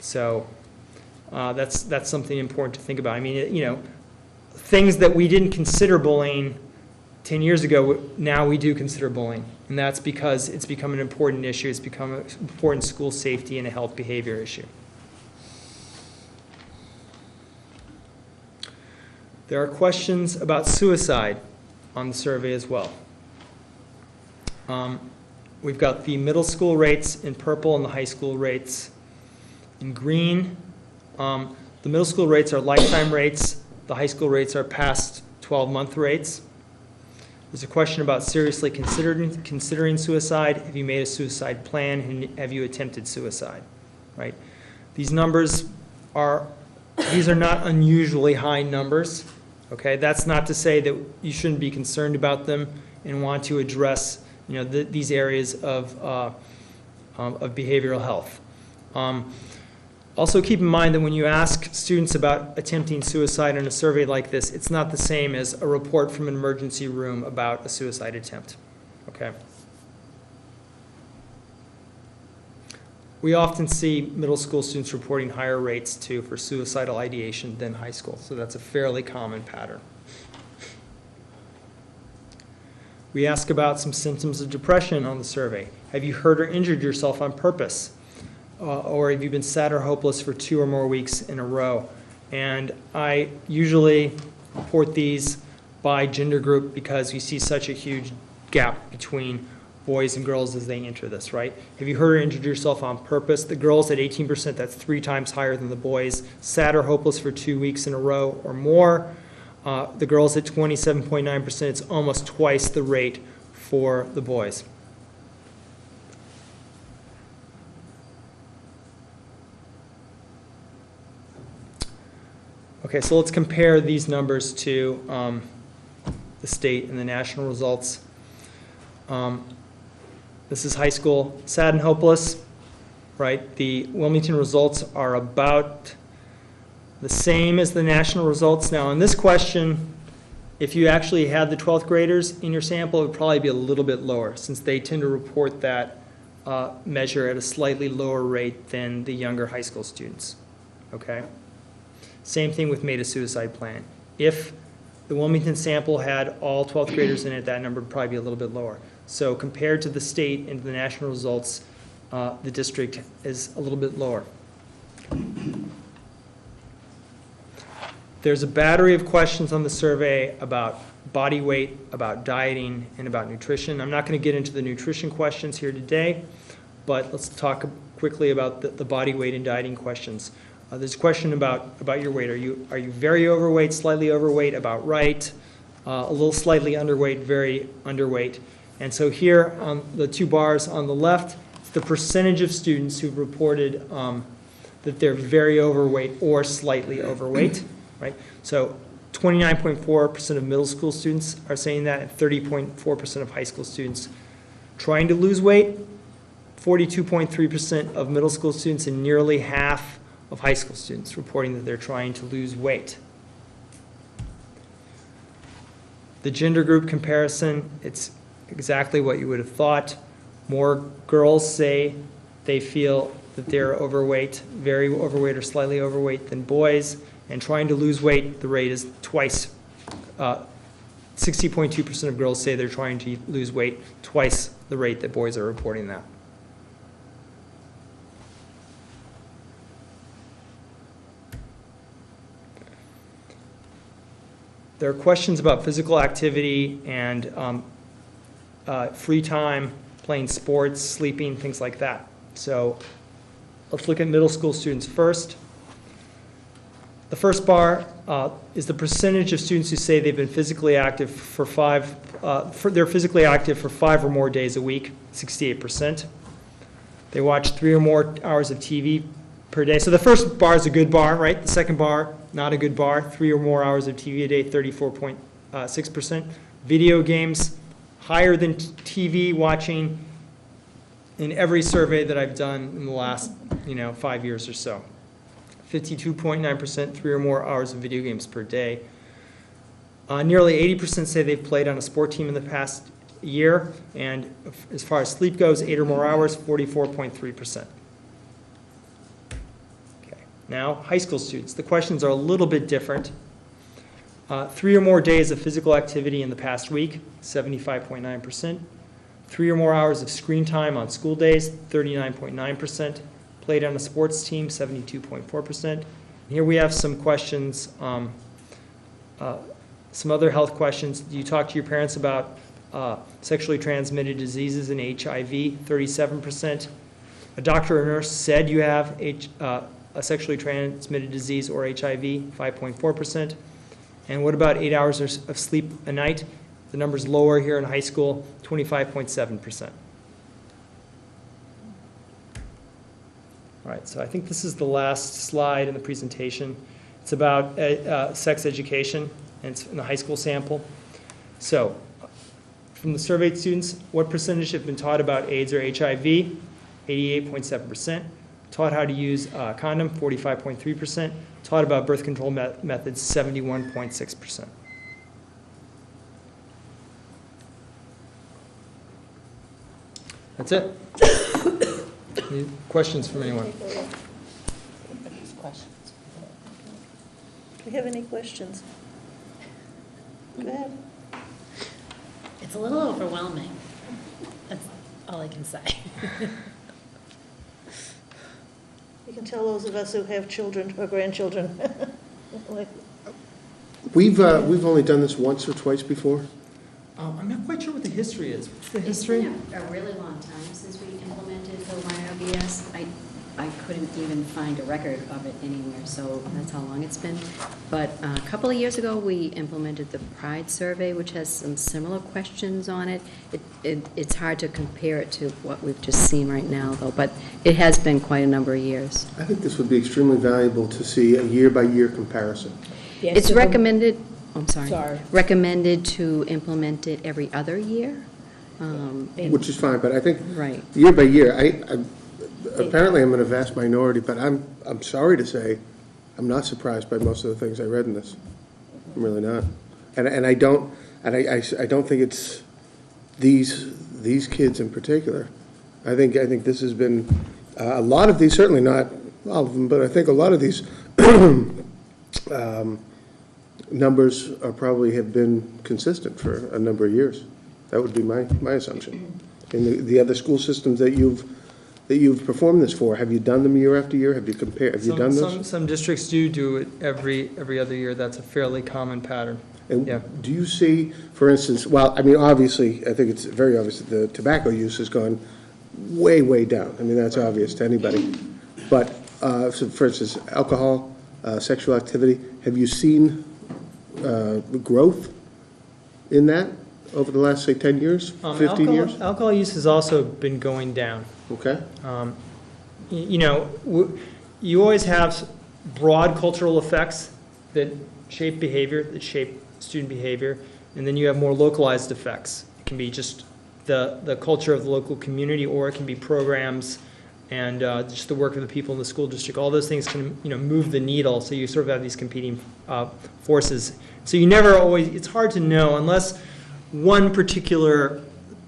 So that's something important to think about. I mean, things that we didn't consider bullying 10 years ago, now we do consider bullying. And that's because it's become an important issue. It's become an important school safety and a health behavior issue. There are questions about suicide on the survey as well. We've got the middle school rates in purple and the high school rates in green. The middle school rates are lifetime rates. The high school rates are past 12-month rates. There's a question about seriously considering suicide. Have you made a suicide plan? And have you attempted suicide? Right? These numbers are not unusually high numbers. Okay, that's not to say that you shouldn't be concerned about them and want to address these areas of behavioral health. Also keep in mind that when you ask students about attempting suicide in a survey like this, it's not the same as a report from an emergency room about a suicide attempt. Okay. We often see middle school students reporting higher rates for suicidal ideation than high school, so that's a fairly common pattern. We ask about some symptoms of depression on the survey. Have you hurt or injured yourself on purpose? Or have you been sad or hopeless for 2 or more weeks in a row? And I usually report these by gender group because you see such a huge gap between boys and girls as they enter this, right? Have you heard her introduce yourself on purpose? The girls at 18%, that's 3 times higher than the boys. Sad or hopeless for 2 weeks in a row or more. The girls at 27.9%, it's almost twice the rate for the boys. Okay, so let's compare these numbers to the state and the national results. This is high school, sad and hopeless, right? The Wilmington results are about the same as the national results. Now, in this question, if you actually had the 12th graders in your sample, it would probably be a little bit lower, since they tend to report that measure at a slightly lower rate than the younger high school students, okay? Same thing with made a suicide plan. If the Wilmington sample had all 12th graders in it, that number would probably be a little bit lower. So compared to the state and the national results, the district is a little bit lower. There's a battery of questions on the survey about body weight, about dieting, and about nutrition. I'm not going to get into the nutrition questions here today, but let's talk quickly about the body weight and dieting questions. There's a question about your weight. Are you very overweight, slightly overweight, about right, a little slightly underweight, very underweight? And so here on the 2 bars on the left, it's the percentage of students who've reported that they're very overweight or slightly overweight, right? So 29.4% of middle school students are saying that, and 30.4% of high school students trying to lose weight, 42.3% of middle school students, and nearly half of high school students reporting that they're trying to lose weight. The gender group comparison, it's exactly what you would have thought. More girls say they feel that they're overweight, very overweight or slightly overweight than boys, and trying to lose weight, the rate is twice. 60.2% of girls say they're trying to lose weight, twice the rate that boys are reporting that. There are questions about physical activity and free time, playing sports, sleeping, things like that. So let's look at middle school students first. The first bar is the percentage of students who say they've been physically active for they're physically active for 5 or more days a week, 68%. They watch 3 or more hours of TV per day. So the first bar is a good bar, right? The second bar, not a good bar. 3 or more hours of TV a day, 34.6%. Video games, higher than TV watching in every survey that I've done in the last 5 years or so. 52.9%, 3 or more hours of video games per day. Nearly 80% say they've played on a sport team in the past year. And as far as sleep goes, 8 or more hours, 44.3%. Now, high school students. The questions are a little bit different. 3 or more days of physical activity in the past week, 75.9%. 3 or more hours of screen time on school days, 39.9%. Played on a sports team, 72.4%. Here we have some questions, some other health questions. Do you talk to your parents about sexually transmitted diseases and HIV? 37%. A doctor or nurse said you have a sexually transmitted disease or HIV, 5.4%. And what about 8 hours of sleep a night? The number's lower here in high school, 25.7%. All right, so I think this is the last slide in the presentation. It's about sex education, and it's in the high school sample. So, from the surveyed students, what percentage have been taught about AIDS or HIV? 88.7%. Taught how to use a condom, 45.3%. Taught about birth control methods, 71.6%. That's it. Any questions from anyone? Do you have any questions? Go ahead. It's a little overwhelming. That's all I can say. You can tell those of us who have children or grandchildren. We've only done this once or twice before. I'm not quite sure what the history is. What's the It's history? been a really long time since we implemented the YRBS. I couldn't even find a record of it anywhere, so that's how long it's been. But a couple of years ago, we implemented the Pride Survey, which has some similar questions on it. It's hard to compare it to what we've just seen right now, though, but it has been quite a number of years. I think this would be extremely valuable to see a year-by-year comparison. Yes, It's so- recommended, I'm sorry. Sorry. Recommended to implement it every other year. Which is fine, but I think Right. year by year, apparently I'm in a vast minority, but I'm sorry to say, I'm not surprised by most of the things I read in this. I'm really not. And I don't think it's these kids in particular. I think this has been, a lot of these, certainly not all of them, but I think a lot of these numbers are probably have been consistent for a number of years. That would be my assumption. In the other school systems that you've performed this for, have you done them year after year? Have you compared? Have you done those? Some districts do it every other year. That's a fairly common pattern. And Yeah. do you see, for instance, well, I mean, obviously, I think it's very obvious that the tobacco use has gone way, way down. I mean, that's obvious to anybody. But, so for instance, alcohol, sexual activity, have you seen growth in that over the last, say, 10 years, 15 years? Alcohol use has also been going down. Okay. You always have broad cultural effects that shape behavior, that shape student behavior, and then you have more localized effects. It can be just the culture of the local community, or it can be programs and just the work of the people in the school district. All those things can move the needle, so you sort of have these competing forces. So you never always, it's hard to know unless one particular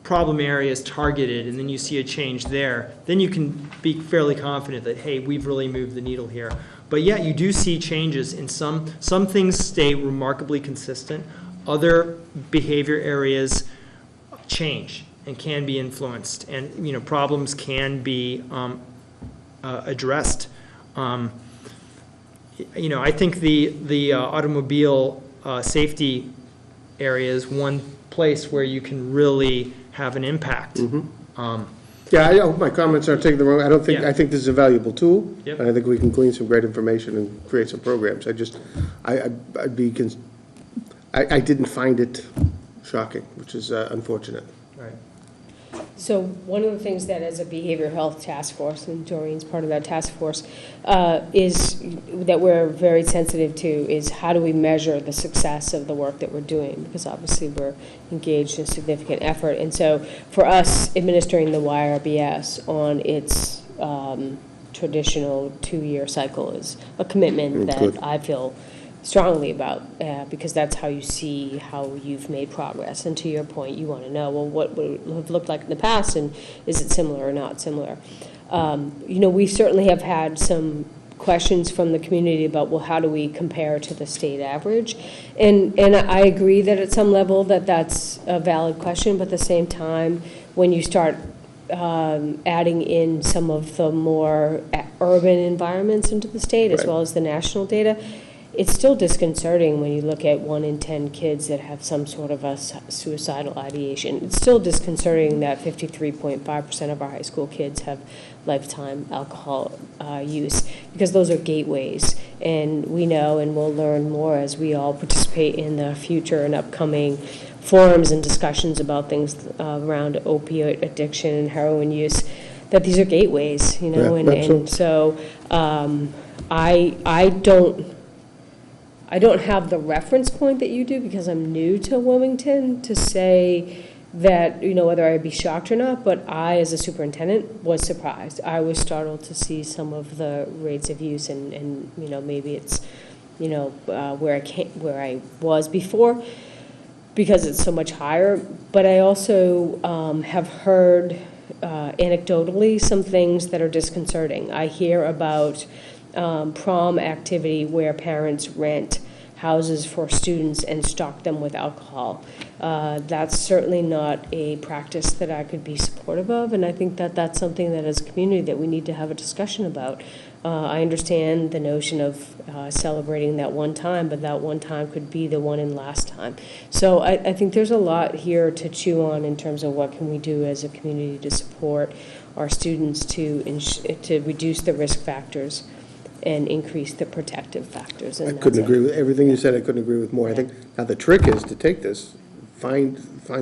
problem area is targeted and then you see a change there, then you can be fairly confident that, hey, we've really moved the needle here. But yeah, you do see changes in some things stay remarkably consistent. Other behavior areas change and can be influenced, and problems can be addressed. I think the automobile safety area is one place where you can really have an impact. Yeah, I hope my comments aren't taken the wrong. I think this is a valuable tool, Yep. and I think we can glean some great information and create some programs. I didn't find it shocking, which is unfortunate. Right. So one of the things that as a behavioral health task force, and Doreen's part of that task force, is that we're very sensitive to is how do we measure the success of the work that we're doing, because obviously we're engaged in significant effort. And so for us, administering the YRBS on its traditional 2-year cycle is a commitment that Good. I feel strongly about, because that's how you see how you've made progress. And to your point, you want to know, well, what would it have looked like in the past, and is it similar or not similar? We certainly have had some questions from the community about, well, how do we compare to the state average? And I agree that at some level that's a valid question, but at the same time, when you start adding in some of the more urban environments into the state, as Right. well as the national data, it's still disconcerting when you look at 1 in 10 kids that have some sort of a suicidal ideation. It's still disconcerting that 53.5% of our high school kids have lifetime alcohol use, because those are gateways. And we know, and we'll learn more as we all participate in the future and upcoming forums and discussions about things around opioid addiction and heroin use, that these are gateways, Yeah, and so I don't have the reference point that you do, because I'm new to Wilmington, to say that, whether I'd be shocked or not, but I, as a superintendent, was surprised. I was startled to see some of the rates of use, and maybe it's, where I was before, because it's so much higher. But I also have heard anecdotally some things that are disconcerting. I hear about prom activity where parents rent houses for students and stock them with alcohol. That's certainly not a practice that I could be supportive of, and I think that that's something that as a community that we need to have a discussion about. I understand the notion of celebrating that one time, but that one time could be the one and last time. So I think there's a lot here to chew on in terms of what can we do as a community to support our students to reduce the risk factors and increase the protective factors. And I couldn't agree with everything you said. I couldn't agree with more. I think now the trick is to take this, find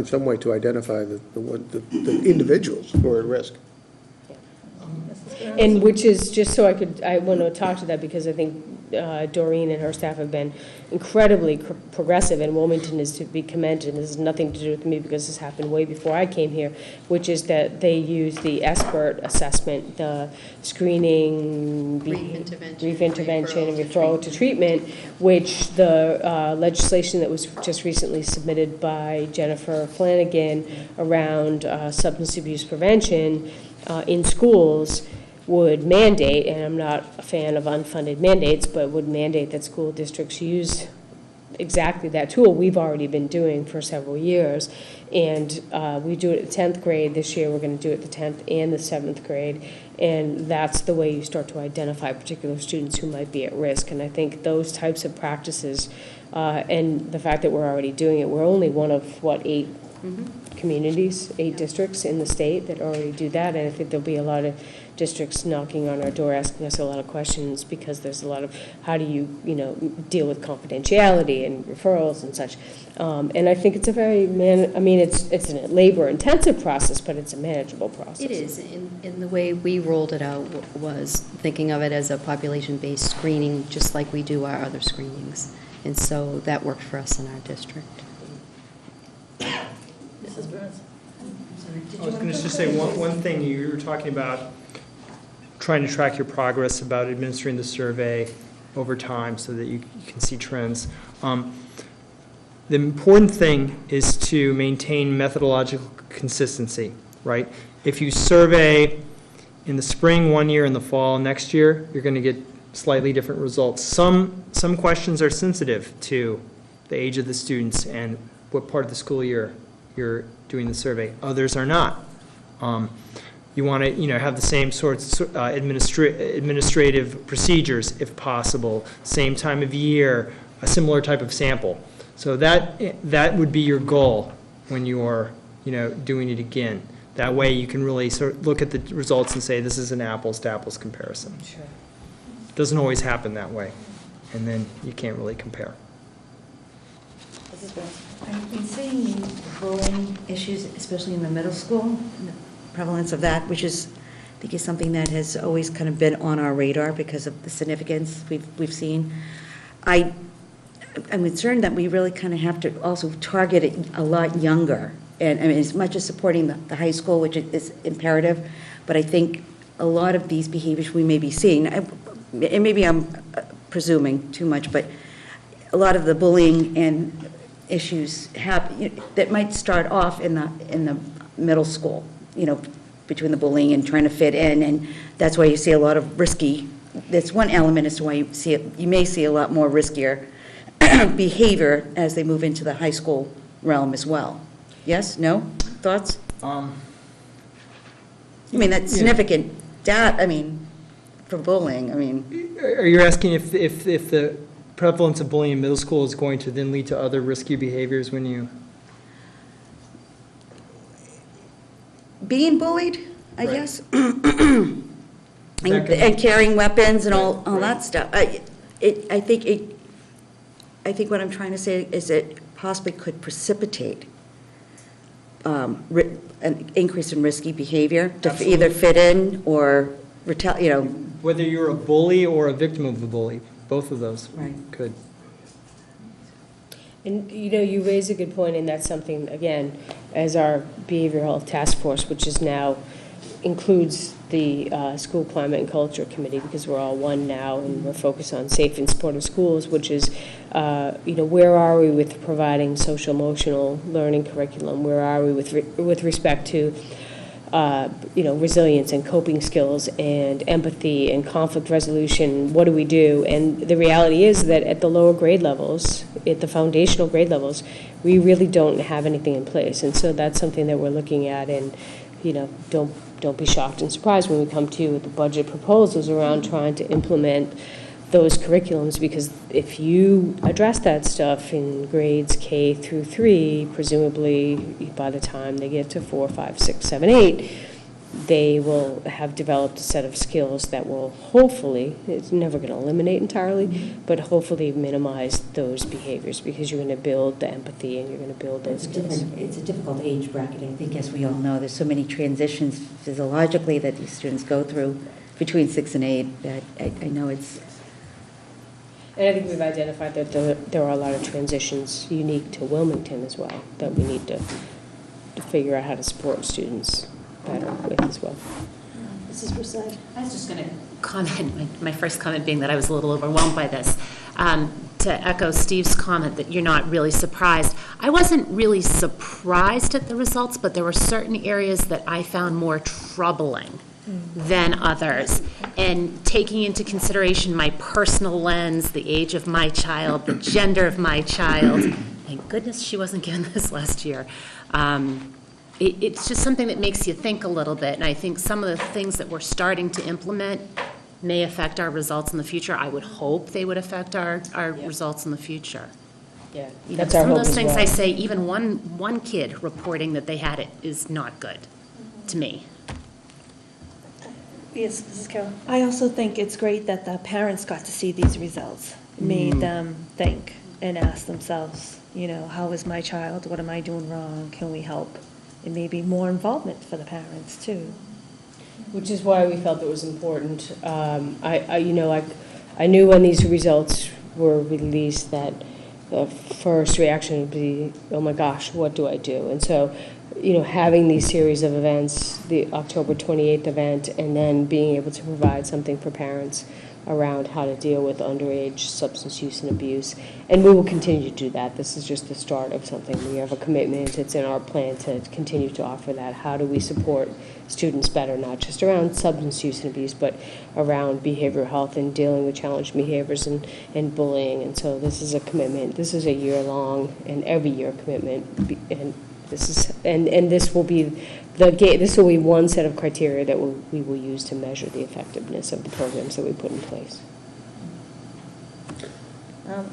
some way to identify the individuals who are at risk. And which is, just so I want to talk to that, because I think Doreen and her staff have been incredibly progressive, and Wilmington is to be commended. This has nothing to do with me because this happened way before I came here, which is that they use the SBIRT assessment, the screening, brief intervention and referral to treatment, which the legislation that was just recently submitted by Jennifer Flanagan around substance abuse prevention in schools would mandate, and I'm not a fan of unfunded mandates, but would mandate that school districts use exactly that tool we've already been doing for several years. And we do it at 10th grade. This year we're going to do it at the 10th and the 7th grade. And that's the way you start to identify particular students who might be at risk. And I think those types of practices and the fact that we're already doing it, we're only one of, 8 communities, 8 districts in the state that already do that. And I think there'll be a lot of districts knocking on our door asking us a lot of questions, because there's a lot of how do you deal with confidentiality and referrals and such. And I think it's a very it's a labor-intensive process, but it's a manageable process. It is. In the way we rolled it out was thinking of it as a population-based screening, just like we do our other screenings. And so that worked for us in our district. Mrs. Burns? I was going to just say one thing. You were talking about trying to track your progress about administering the survey over time so that you can see trends. The important thing is to maintain methodological consistency, right? If you survey in the spring one year and the fall next year, you're going to get slightly different results. Some questions are sensitive to the age of the students and what part of the school year you're doing the survey. Others are not. You want to, have the same sorts of administrative procedures, if possible, same time of year, a similar type of sample. So that would be your goal when you are, doing it again. That way you can really sort of look at the results and say this is an apples-to-apples comparison. Sure. It doesn't always happen that way, and then you can't really compare. Mrs. Burns? I've been seeing bullying issues, especially in the middle school, the prevalence of that, which is, I think, is something that has always kind of been on our radar because of the significance we've seen. I'm concerned that we really kind of have to also target it a lot younger. And as much as supporting the high school, which is imperative, but I think a lot of these behaviors we may be seeing, and maybe I'm presuming too much, but a lot of the bullying and issues that might start off in the middle school, between the bullying and trying to fit in, and that's why you see a lot of risky. That's one element as to why you may see a lot more riskier behavior as they move into the high school realm as well. Yes? No? Thoughts? That's significant data, for bullying, Are you asking if the prevalence of bullying in middle school is going to then lead to other risky behaviors when you... Being bullied, I Right. guess. and carrying weapons and all that stuff. I think what I'm trying to say is it possibly could precipitate an increase in risky behavior to either fit in or Whether you're a bully or a victim of a bully, both of those could. And, you raise a good point, and that's something, again, as our behavioral health task force, which is now includes the School Climate and Culture Committee, because we're all one now, and we're focused on safe and supportive schools, which is, where are we with providing social emotional learning curriculum? Where are we with respect to, resilience and coping skills and empathy and conflict resolution? What do we do? And the reality is that at the lower grade levels, at the foundational grade levels, we really don't have anything in place. And so that's something that we're looking at, and, don't don't be shocked and surprised when we come to you with the budget proposals around trying to implement those curriculums, because if you address that stuff in grades K through 3, presumably by the time they get to 4, 5, 6, 7, 8, they will have developed a set of skills that will hopefully, it's never going to eliminate entirely, but hopefully minimize those behaviors, because you're going to build the empathy and you're going to build those skills. It's a difficult age bracket, I think, as we all know. There's so many transitions physiologically that these students go through between 6 and 8 that I know it's... And I think we've identified that there are a lot of transitions unique to Wilmington as well, that we need to figure out how to support students better with as well. Mrs. Broussard? I was just going to comment, my first comment being that I was a little overwhelmed by this. To echo Steve's comment that you're not really surprised. I wasn't really surprised at the results, but there were certain areas that I found more troubling than others. And taking into consideration my personal lens, the age of my child, the gender of my child, thank goodness she wasn't given this last year. It's just something that makes you think a little bit, and I think some of the things that we're starting to implement may affect our results in the future. I would hope they would affect our results in the future. Yeah, That's some of those things I say, even one kid reporting that they had it is not good to me. Yes, Mrs. Carroll? I also think it's great that the parents got to see these results. It made them think and ask themselves, how is my child? What am I doing wrong? Can we help? And maybe more involvement for the parents too. Which is why we felt it was important. I knew when these results were released that the first reaction would be, oh my gosh, what do I do? And so, having these series of events, the October 28th event, and then being able to provide something for parents around how to deal with underage substance use and abuse. And we will continue to do that. This is just the start of something. We have a commitment. It's in our plan to continue to offer that. How do we support students better, not just around substance use and abuse, but around behavioral health and dealing with challenged behaviors and bullying. And so this is a commitment. This is a year-long and every year commitment. And this will be one set of criteria that we will use to measure the effectiveness of the programs that we put in place.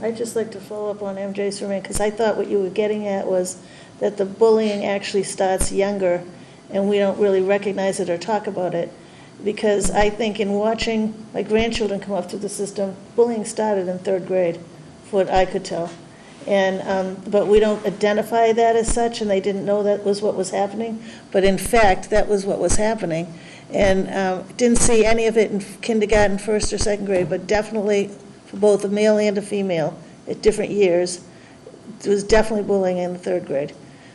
I'd just like to follow up on MJ's remark, because I thought what you were getting at was that the bullying actually starts younger, and we don't really recognize it or talk about it. Because I think in watching my grandchildren come up through the system, bullying started in 3rd grade, from what I could tell. And but we don't identify that as such, and they didn't know that was what was happening. But in fact, that was what was happening. And didn't see any of it in kindergarten, 1st or 2nd grade, but definitely for both a male and a female at different years. There was definitely bullying in the 3rd grade.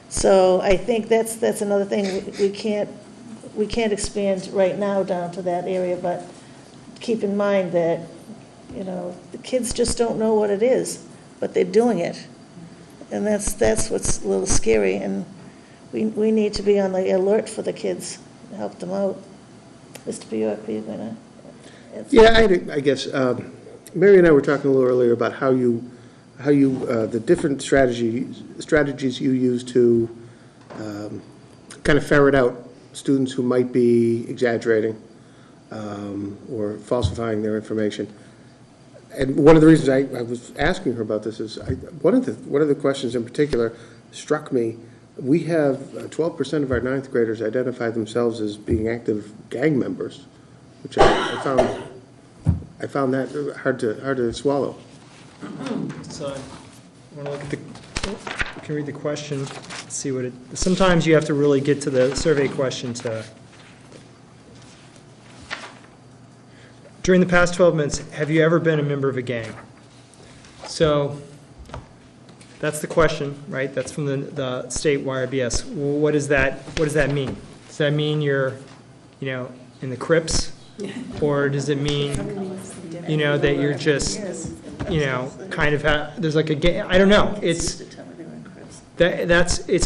So I think that's another thing we can't expand right now down to that area, but keep in mind that the kids just don't know what it is, but they're doing it, and that's what's a little scary. And we need to be on the alert for the kids, help them out. Mr. Bjork, are you going to? Yeah, I guess Mary and I were talking a little earlier about how you the different strategies you use to kind of ferret out students who might be exaggerating or falsifying their information. And one of the reasons I was asking her about this is one of the questions in particular struck me. We have 12% of our 9th graders identify themselves as being active gang members, which I found that hard to swallow. So I want to look at you can read the question, see what it, sometimes you have to really get to the survey question to. During the past 12 months, have you ever been a member of a gang? So that's the question, right? That's from the state YRBS. Well, what does that mean? Does that mean you're, in the Crips? Or does it mean, that you're just, kind of, there's like a gang, I don't know. It's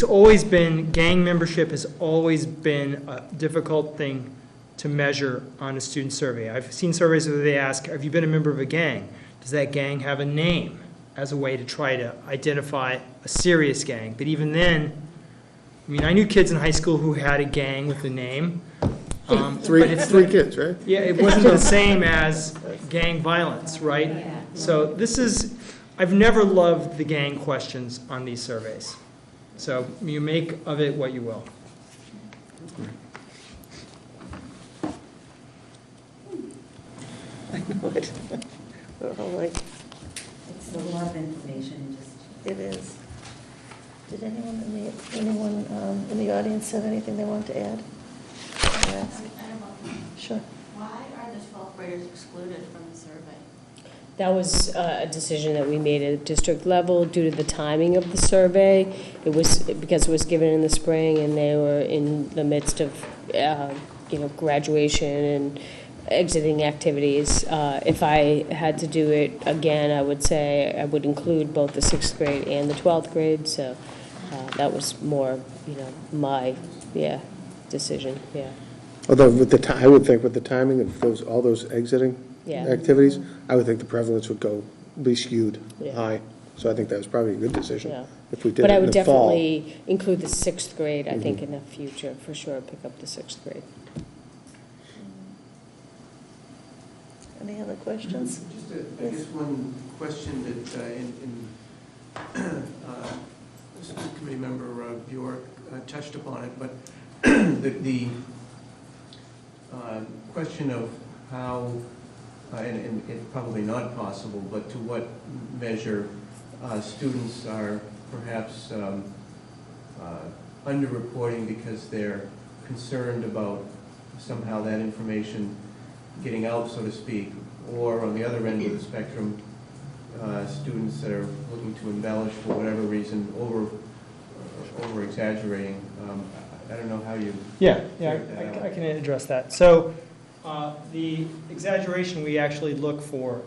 always been, gang membership has always been a difficult thing to measure on a student survey. I've seen surveys where they ask, have you been a member of a gang? Does that gang have a name as a way to try to identify a serious gang? But even then, I knew kids in high school who had a gang with a name, Three but it's kids, right? Yeah, it wasn't the same as gang violence, right? So this is, I've never loved the gang questions on these surveys. So you make of it what you will. I know it. We're all like, It's a lot of information, just. it is. Did anyone in the audience have anything they want to add? Yes. Sure. Why are the 12th graders excluded from the survey? That was a decision that we made at district level due to the timing of the survey. It was because it was given in the spring and they were in the midst of, graduation and exiting activities. If I had to do it again, I would say I would include both the 6th grade and the 12th grade. So that was more, my, decision, Although I would think with the timing of all those exiting Yeah. activities, I would think the prevalence would be skewed Yeah. high. So I think that was probably a good decision Yeah. if we did But it I in would the fall. definitely include the 6th grade, I think, in the future, for sure, pick up the 6th grade. Any other questions? Just, I guess, one question that the school committee member Bjork touched upon it, but the question of how, and it's probably not possible, but to what measure students are perhaps underreporting because they're concerned about somehow that information getting out, so to speak, or on the other end of the spectrum, students that are looking to embellish for whatever reason, over exaggerating. I don't know how you. I can address that. So the exaggeration, we actually look for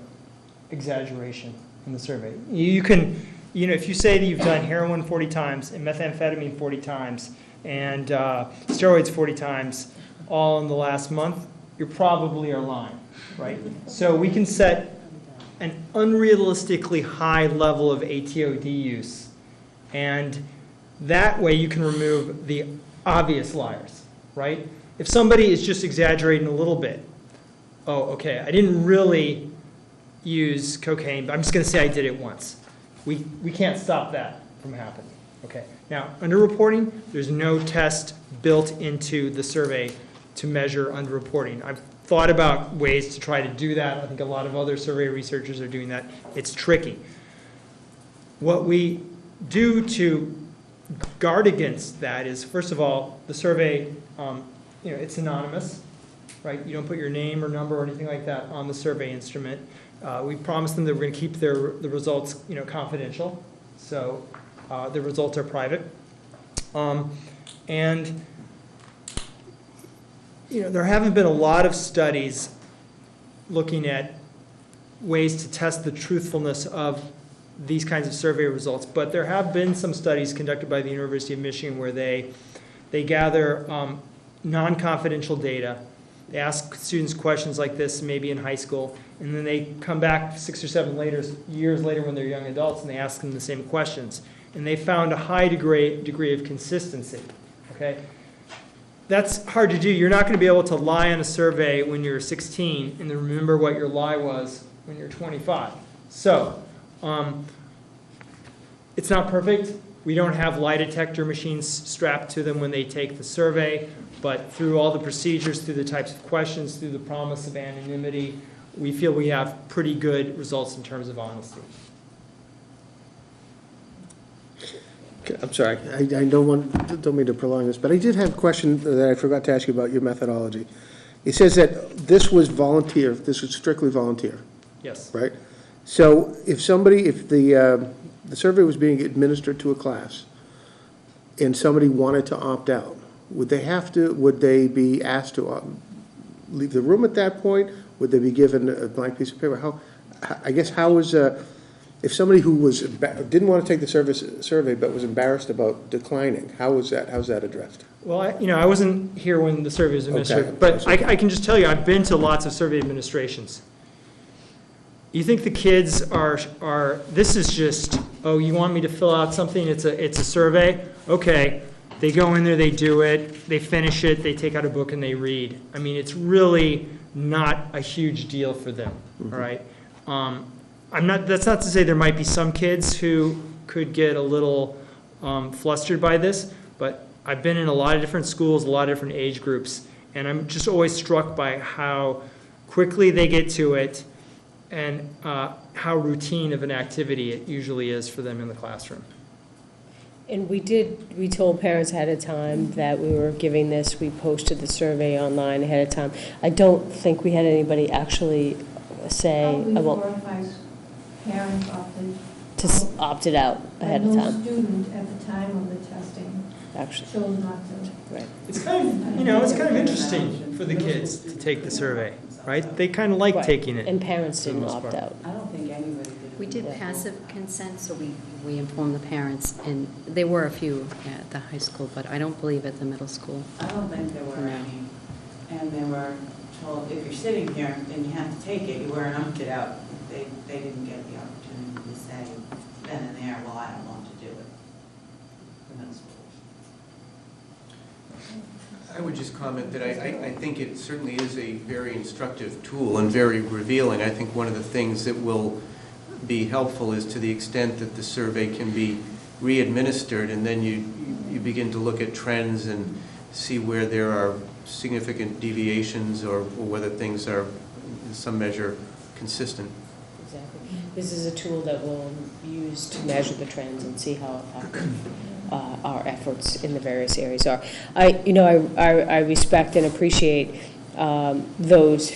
exaggeration in the survey. You can, if you say that you've done heroin 40 times and methamphetamine 40 times and steroids 40 times all in the last month, you probably are lying, right? So we can set an unrealistically high level of ATOD use, and that way you can remove the obvious liars, right? If somebody is just exaggerating a little bit, oh, okay, I didn't really use cocaine, but I'm just going to say I did it once. We can't stop that from happening, okay? Now, underreporting, there's no test built into the survey to measure underreporting. I've thought about ways to try to do that. I think a lot of other survey researchers are doing that. It's tricky. What we do to guard against that is, first of all, the survey, it's anonymous, right? You don't put your name or number or anything like that on the survey instrument. We promised them that we're going to keep the results, confidential, so the results are private. And there haven't been a lot of studies looking at ways to test the truthfulness of these kinds of survey results, but there have been some studies conducted by the University of Michigan where they gather non-confidential data. They ask students questions like this maybe in high school, and then they come back 6 or 7 years later when they're young adults, and they ask them the same questions. And they found a high degree of consistency, okay? That's hard to do. You're not going to be able to lie on a survey when you're 16 and then remember what your lie was when you're 25. So, it's not perfect. We don't have lie detector machines strapped to them when they take the survey, but through all the procedures, through the types of questions, through the promise of anonymity, we feel we have pretty good results in terms of honesty. I'm sorry, I don't mean to prolong this, but I did have a question that I forgot to ask you about your methodology. It says that this was strictly volunteer, Yes. right? So if the survey was being administered to a class and somebody wanted to opt out, would they be asked to leave the room at that point? Would they be given a blank piece of paper? If somebody who didn't want to take the survey but was embarrassed about declining, how's that addressed? Well, I wasn't here when the survey was administered, Okay. but I can just tell you, I've been to lots of survey administrations. You think the kids are this is just, oh, you want me to fill out something, it's a survey? Okay, They go in there, they do it, they finish it, they take out a book and they read. I mean, it's really not a huge deal for them, all right? That's not to say there might be some kids who could get a little flustered by this, but I've been in a lot of different schools, a lot of different age groups, and I'm just always struck by how quickly they get to it and how routine of an activity it usually is for them in the classroom. And we told parents ahead of time that we were giving this, we posted the survey online ahead of time. I don't think we had anybody actually say, Probably 4 or 5 parents opted out ahead of time. And no student at the time of the testing Actually. chose not to. Right. It's kind of, it's kind of interesting for the kids to take the survey, right? They kind of like Right. taking it. And parents for the didn't most opt part. out. I don't think anybody did. We did passive consent, so we informed the parents, and there were a few at the high school, but I don't believe at the middle school. I don't think there were No. any. And they were told, if you're sitting here and you have to take it, you weren't opted out. They didn't get the opportunity to say then and there, well, I don't want to do it. The middle school. I would just comment that I think it certainly is a very instructive tool and very revealing. I think one of the things that will be helpful is to the extent that the survey can be re-administered, and then you begin to look at trends and see where there are significant deviations or whether things are in some measure consistent. Exactly. This is a tool that we'll use to measure the trends and see how effective our efforts in the various areas are. I respect and appreciate those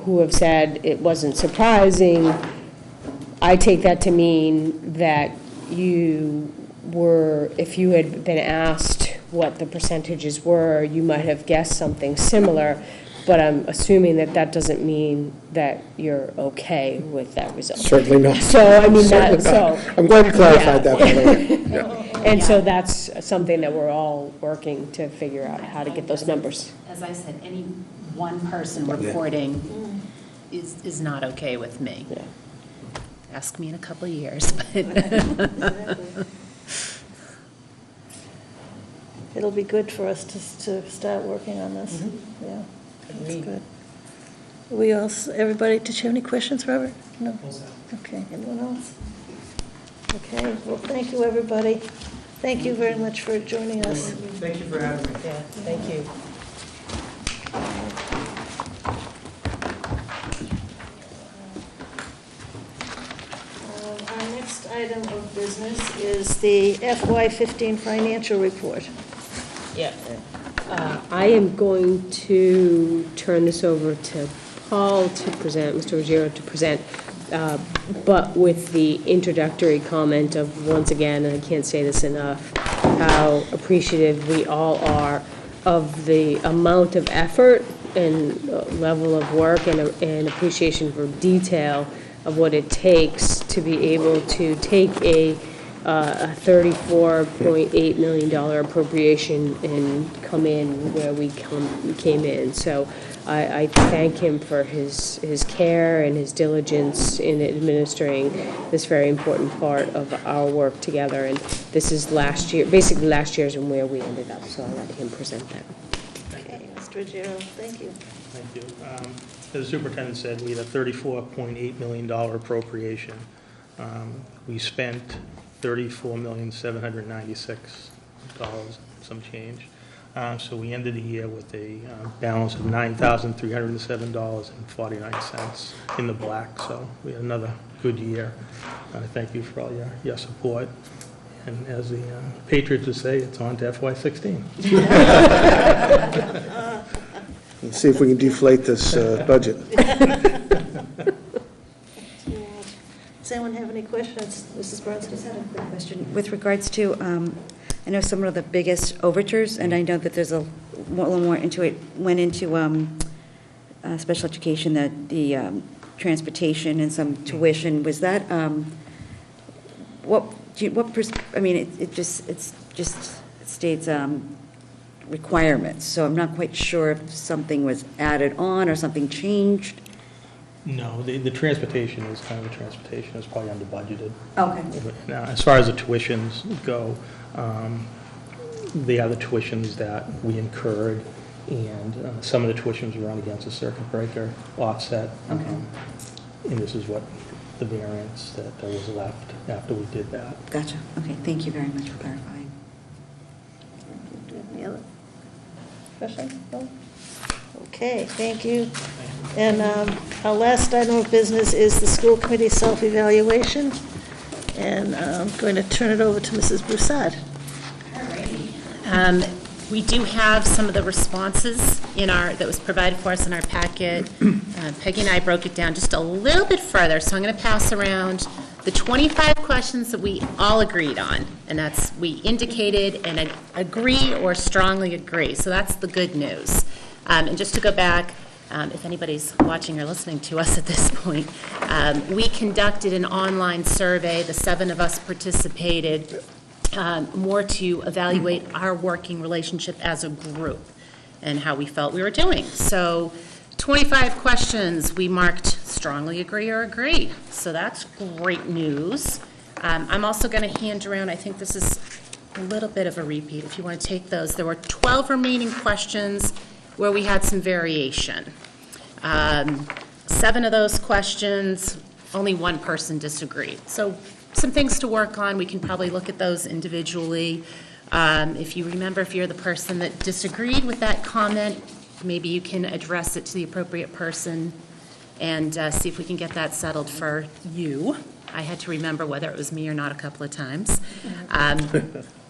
who have said it wasn't surprising. I take that to mean that you were, if you had been asked what the percentages were, you might have guessed something similar, but I'm assuming that that doesn't mean that you're okay with that result. Certainly not. So, I mean, Certainly not. I'm glad you clarified that, by the way. Yeah. And so that's something that we're all working to figure out how to get those numbers. As I said, any one person reporting is not okay with me. Yeah. Ask me in a couple of years, but. Exactly. It'll be good for us to start working on this. Yeah, that's good. We also, everybody, did you have any questions, Robert? No? Okay, anyone else? Okay, well, thank you, everybody. Thank you very much for joining us. Thank you for having me. Yeah, thank you. Our next item of business is the FY15 financial report. Yeah. I am going to turn this over to Paul to present, Mr. Ruggiero to present, but with the introductory comment of, once again, and I can't say this enough, how appreciative we all are of the amount of effort and level of work and appreciation for detail of what it takes to be able to take a $34.8 million appropriation and come in where we came in. So I thank him for his care and his diligence in administering this very important part of our work together. And this is last year, basically last year's and where we ended up. So I'll let him present that. Okay, Mr. Ruggiero, thank you. Thank you. As the superintendent said, we had a $34.8 million appropriation. We spent $34,796,000, some change. So we ended the year with a balance of $9,307.49 in the black. So we had another good year. Thank you for all your support. And as the Patriots would say, it's on to FY16. Let's see if we can deflate this budget. Does anyone have any questions? Mrs. Bronson? I just had a quick question. With regards to, I know some of the biggest overtures, and I know that there's a little more into it, went into special education, the transportation and some tuition. Was that, I mean, it just states requirements, so I'm not quite sure if something was added on or something changed. No, the transportation is kind of the transportation is probably under budgeted. Okay. Now, as far as the tuitions go, they are the tuitions that we incurred, and some of the tuitions were run against a circuit breaker offset. And this is what the variance that was left after we did that. Gotcha. Okay, thank you very much for clarifying. Any other questions? No? Okay, thank you. And our last item of business is the school committee self-evaluation. And I'm going to turn it over to Mrs. Broussard. We do have some of the responses that was provided for us in our packet. Peggy and I broke it down just a little bit further, so I'm going to pass around the 25 questions that we all agreed on, and that's we indicated and agree or strongly agree, so that's the good news. And just to go back, if anybody's watching or listening to us at this point, we conducted an online survey. The 7 of us participated. More to evaluate our working relationship as a group and how we felt we were doing. So 25 questions, we marked strongly agree or agree. So that's great news. I'm also going to hand around, I think this is a little bit of a repeat if you want to take those. There were 12 remaining questions where we had some variation. 7 of those questions, only 1 person disagreed. So some things to work on. We can probably look at those individually. If you remember, if you're the person that disagreed with that comment, maybe you can address it to the appropriate person and see if we can get that settled for you. I had to remember whether it was me or not a couple of times.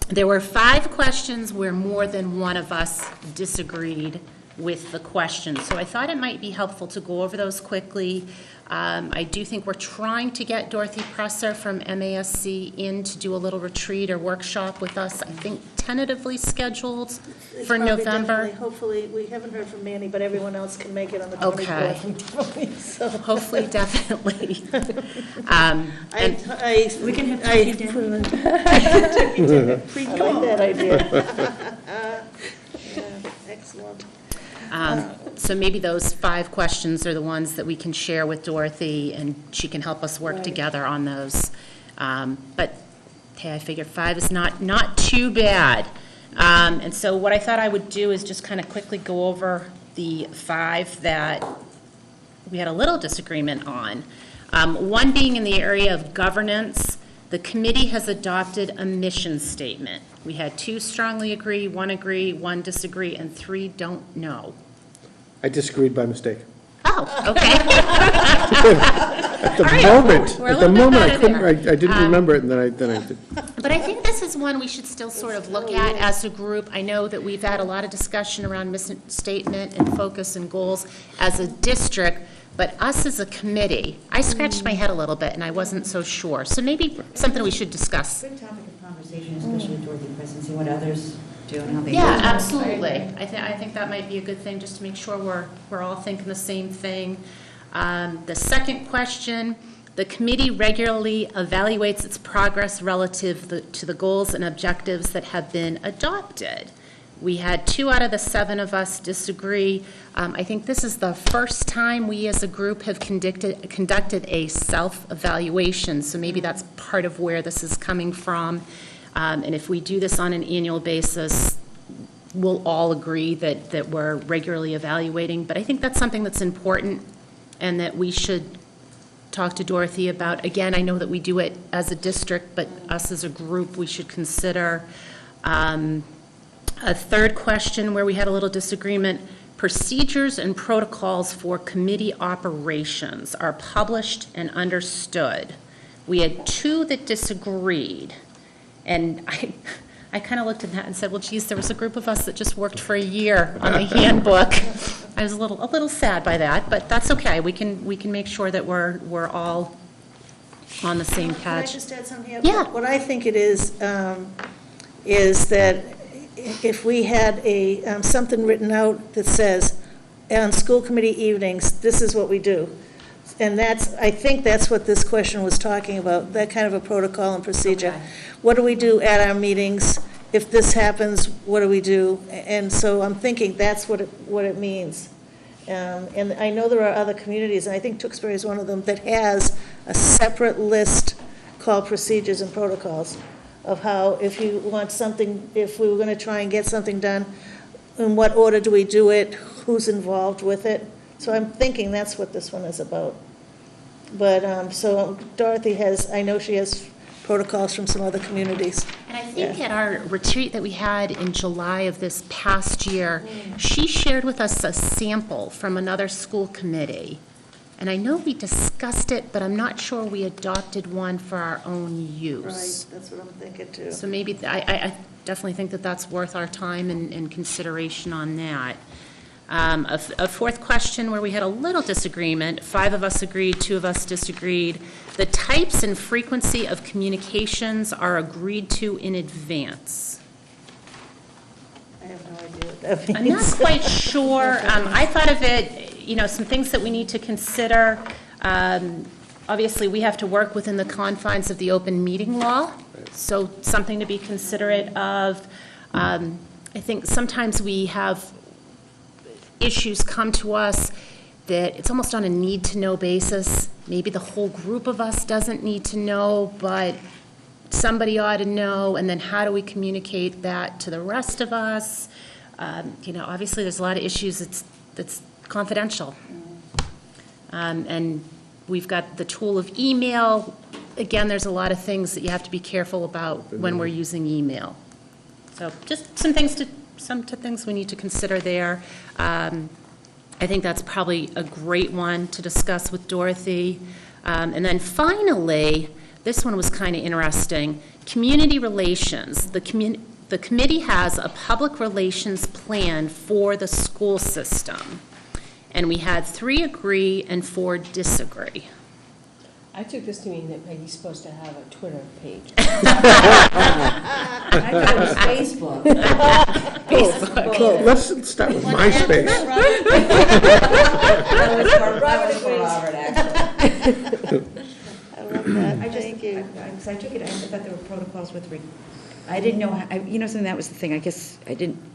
There were 5 questions where more than one of us disagreed with the question. So I thought it might be helpful to go over those quickly. I do think we're trying to get Dorothy Presser from MASC in to do a little retreat or workshop with us, I think tentatively scheduled for November. Hopefully, we haven't heard from Manny, but everyone else can make it on the 24th. Okay. So. Hopefully, definitely. We can have turkey dinner. I like that idea. Yeah, excellent. So maybe those 5 questions are the ones that we can share with Dorothy, and she can help us work together on those. But hey, I figured 5 is not too bad. And so what I thought I would do is just kind of quickly go over the 5 that we had a little disagreement on. One being in the area of governance. The committee has adopted a mission statement. We had 2 strongly agree, 1 disagree, and 3 don't know. I disagreed by mistake. Oh, okay. At the moment, I couldn't. I didn't remember it, and then I did. But I think this is one we should still sort of look at as a group. I know that we've had a lot of discussion around mission statement and focus and goals as a district, but us as a committee, I scratched my head a little bit, and I wasn't so sure. So maybe something we should discuss. Good topic of conversation, especially with Dorothy Press, and see what others do and how they do. Yeah, absolutely. I think that might be a good thing, just to make sure we're all thinking the same thing. The second question, the committee regularly evaluates its progress relative to the goals and objectives that have been adopted. We had 2 out of the 7 of us disagree. I think this is the first time we as a group have conducted a self-evaluation, so maybe that's part of where this is coming from. And if we do this on an annual basis, we'll all agree that we're regularly evaluating. But I think that's something that's important and that we should talk to Dorothy about. Again, I know that we do it as a district, but us as a group, we should consider. A third question where we had a little disagreement, procedures and protocols for committee operations are published and understood. We had 2 that disagreed. And I kind of looked at that and said, well, geez, there was a group of us that just worked for a year on a handbook. I was a little sad by that, but that's okay. We can make sure that we're all on the same page. Can I just add something here? Yeah. What I think it is that if we had something written out that says, on school committee evenings, this is what we do. And I think that's what this question was talking about, that kind of a protocol and procedure. Okay. What do we do at our meetings? If this happens, what do we do? And so I'm thinking that's what it means. And I know there are other communities, and I think Tewksbury is one of them, that has a separate list called procedures and protocols. of how, if you want something, if we were going to try and get something done, in what order do we do it, who's involved with it? So I'm thinking that's what this one is about. But, so Dorothy has, I know she has protocols from some other communities. And I think at our retreat that we had in July of this past year, she shared with us a sample from another school committee. And I know we discussed it, but I'm not sure we adopted one for our own use. Right, that's what I'm thinking too. So maybe, I definitely think that that's worth our time and consideration on that. A fourth question where we had a little disagreement, 5 of us agreed, 2 of us disagreed. The types and frequency of communications are agreed to in advance. I have no idea what that means. I'm not quite sure. I thought of it, some things that we need to consider. Obviously, we have to work within the confines of the open meeting law, so something to be considerate of. I think sometimes we have issues come to us that it's almost on a need-to-know basis. Maybe the whole group of us doesn't need to know, but somebody ought to know, and then how do we communicate that to the rest of us? Obviously, there's a lot of issues that's confidential. And we've got the tool of email. Again, there's a lot of things that you have to be careful about when we're using email. So just some things we need to consider there. I think that's probably a great one to discuss with Dorothy. And then finally, this one was kind of interesting. Community relations. The committee has a public relations plan for the school system. And we had 3 agree and 4 disagree. I took this to mean that Peggy's supposed to have a Twitter page. I thought it was Facebook. Well, let's start with MySpace. That was for Robert, actually. I love that, thank you. Because I took it, I thought there were protocols with, I didn't know, something, that was the thing, I guess,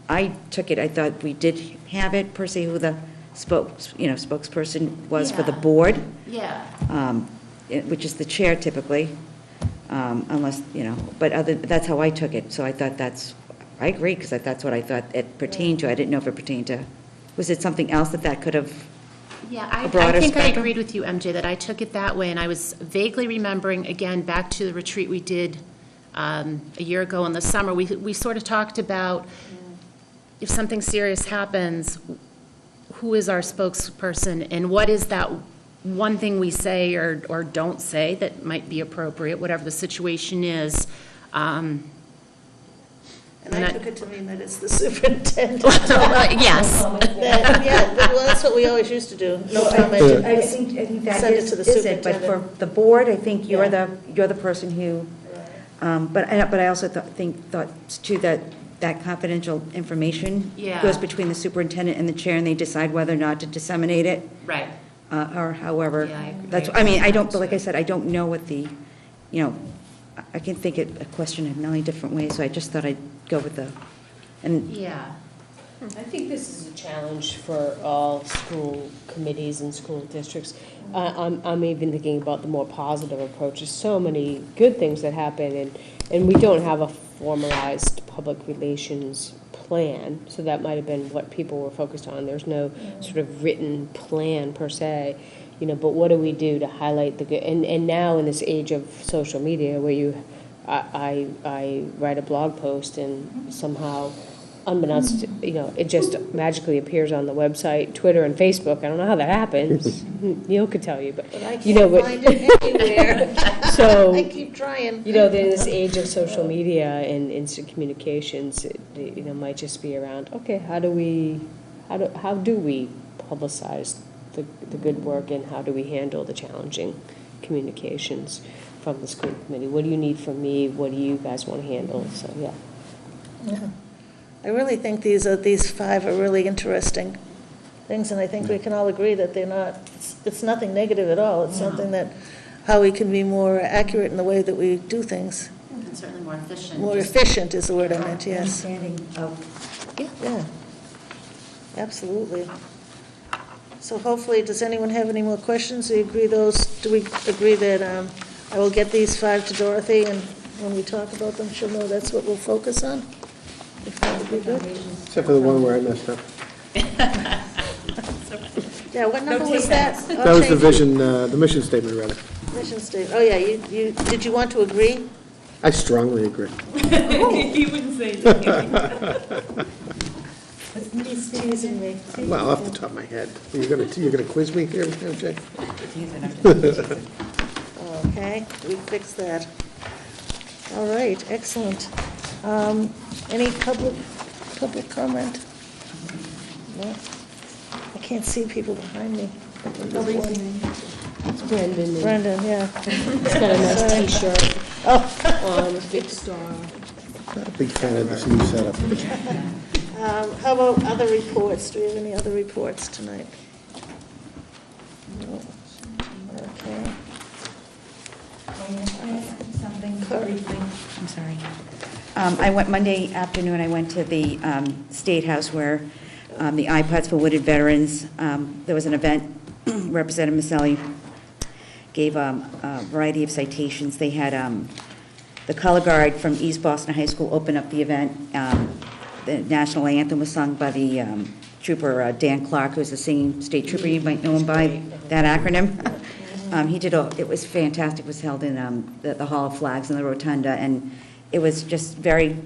I took it, I thought we did have it, per se, who the spokesperson was for the board. Yeah. Which is the chair typically, unless, but that's how I took it. So I thought I agree, because that's what I thought it pertained to. I didn't know if it pertained to, was it something else that could have, Yeah, I broader think I spectrum? agreed with you, MJ, that I took it that way, and I was vaguely remembering, again, back to the retreat we did a year ago in the summer, we sort of talked about if something serious happens, who is our spokesperson, and what is that one thing we say or don't say that might be appropriate, whatever the situation is. And I took it to mean that it's the superintendent. Yes. Well, that's what we always used to do. No comment. I think that Send it is to the it. But superintendent. for the board, I think you're the person who, but I also thought too that confidential information goes between the superintendent and the chair, and they decide whether or not to disseminate it. Right. Or however. Yeah, I agree. That's, I don't, but like I said, I don't know what the, I can think it a question in a million different ways, so I just thought I'd go with Yeah. I think this is a challenge for all school committees and school districts. I'm even thinking about the more positive approach. There's so many good things that happen, and we don't have a formalized public relations plan, so that might have been what people were focused on. There's no sort of written plan per se, but what do we do to highlight the good? And now in this age of social media where I write a blog post and somehow, unbeknownst to, it just magically appears on the website, Twitter and Facebook. I don't know how that happens. Neil could tell you, but I can't find it anywhere. So I keep trying. in this age of social media and instant communications, it might just be around, okay, how do we publicize the good work, and how do we handle the challenging communications from the school committee? What do you need from me? What do you guys want to handle? So, yeah. I really think these 5 are really interesting things, and I think we can all agree that they're not, it's nothing negative at all. It's something that, how we can be more accurate in the way that we do things. And certainly more efficient. More efficient is the word I meant, yes. understanding of. Yeah, absolutely. So hopefully, does anyone have any more questions? Do we agree that I will get these 5 to Dorothy, and when we talk about them, she'll know that's what we'll focus on. If that would be good. Except for the one where I messed up. Yeah, what number was that? That was the vision, the mission statement, rather. Mission statement. Oh, yeah, did you want to agree? I strongly agree. He wouldn't say anything. He's teasing me. Well, off the top of my head. You're gonna quiz me here, MJ? Okay, we fixed that. All right, excellent. Any public comment? No? I can't see people behind me. It's Brendan. Brendan, yeah. He's got a nice T-shirt Oh. on with a big star. Not a big fan of this new setup. How about other reports? Do we have any other reports tonight? No. Okay. Something briefly, I'm sorry. I went Monday afternoon, I went to the State House where the iPods for Wounded Veterans, there was an event, Representative Maselli gave a variety of citations. They had the color guard from East Boston High School open up the event. The national anthem was sung by the trooper Dan Clark, who's a singing state trooper. You might know him by that acronym. It was fantastic. It was held in the Hall of Flags in the Rotunda, and it was just very,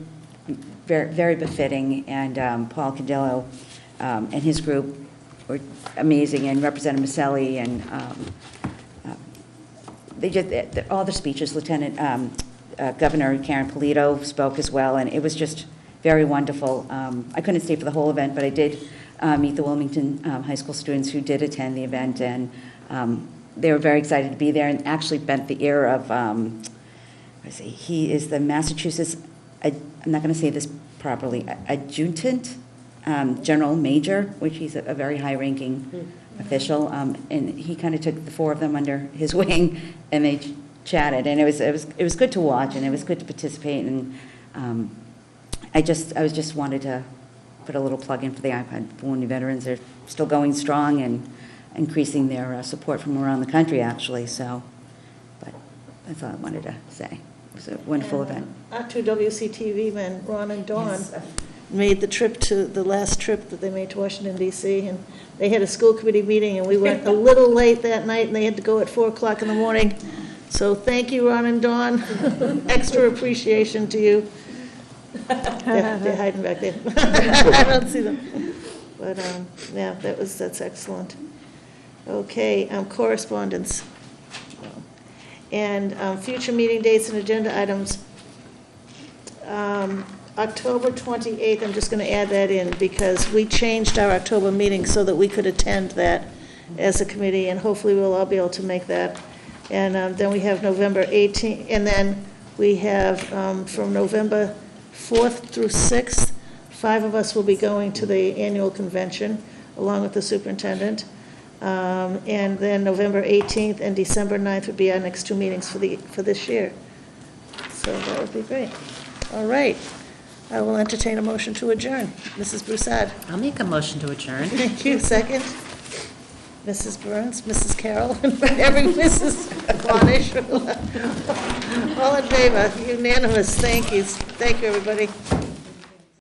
very, very befitting. And Paul Cadillo and his group were amazing, and Representative Maselli, and all the speeches. Lieutenant Governor Karen Polito spoke as well, and it was just very wonderful. I couldn't stay for the whole event, but I did meet the Wilmington high school students who did attend the event, and they were very excited to be there, and actually bent the ear of, he is the Massachusetts, I'm not going to say this properly, adjutant general major, which he's a very high-ranking official, and he kind of took the four of them under his wing, and they chatted, and it was good to watch, and it was good to participate, and I just wanted to put a little plug in for the iPod for Wounded Veterans. They're still going strong and increasing their support from around the country, actually. So, but that's all I wanted to say. It was a wonderful event. Our two WCTV men, Ron and Dawn, made the last trip that they made to Washington, D.C., and they had a school committee meeting, and we went a little late that night, and they had to go at 4 o'clock in the morning. So thank you, Ron and Dawn. Extra appreciation to you. They're hiding back there. I don't see them. But, yeah, that's excellent. Okay, correspondence. And future meeting dates and agenda items. October 28th, I'm just going to add that in because we changed our October meeting so that we could attend that as a committee, and hopefully we'll all be able to make that. And then we have November 18th, and then we have from November 4th through 6th, 5 of us will be going to the annual convention along with the superintendent. And then November 18th and December 9th would be our next 2 meetings for this year. So that would be great. All right. I will entertain a motion to adjourn. Mrs. Broussard. I'll make a motion to adjourn. Thank you. Second. Mrs. Burns, Mrs. Carroll, and every Mrs. Cornish. All in favor? Unanimous. Thank you. Thank you, everybody.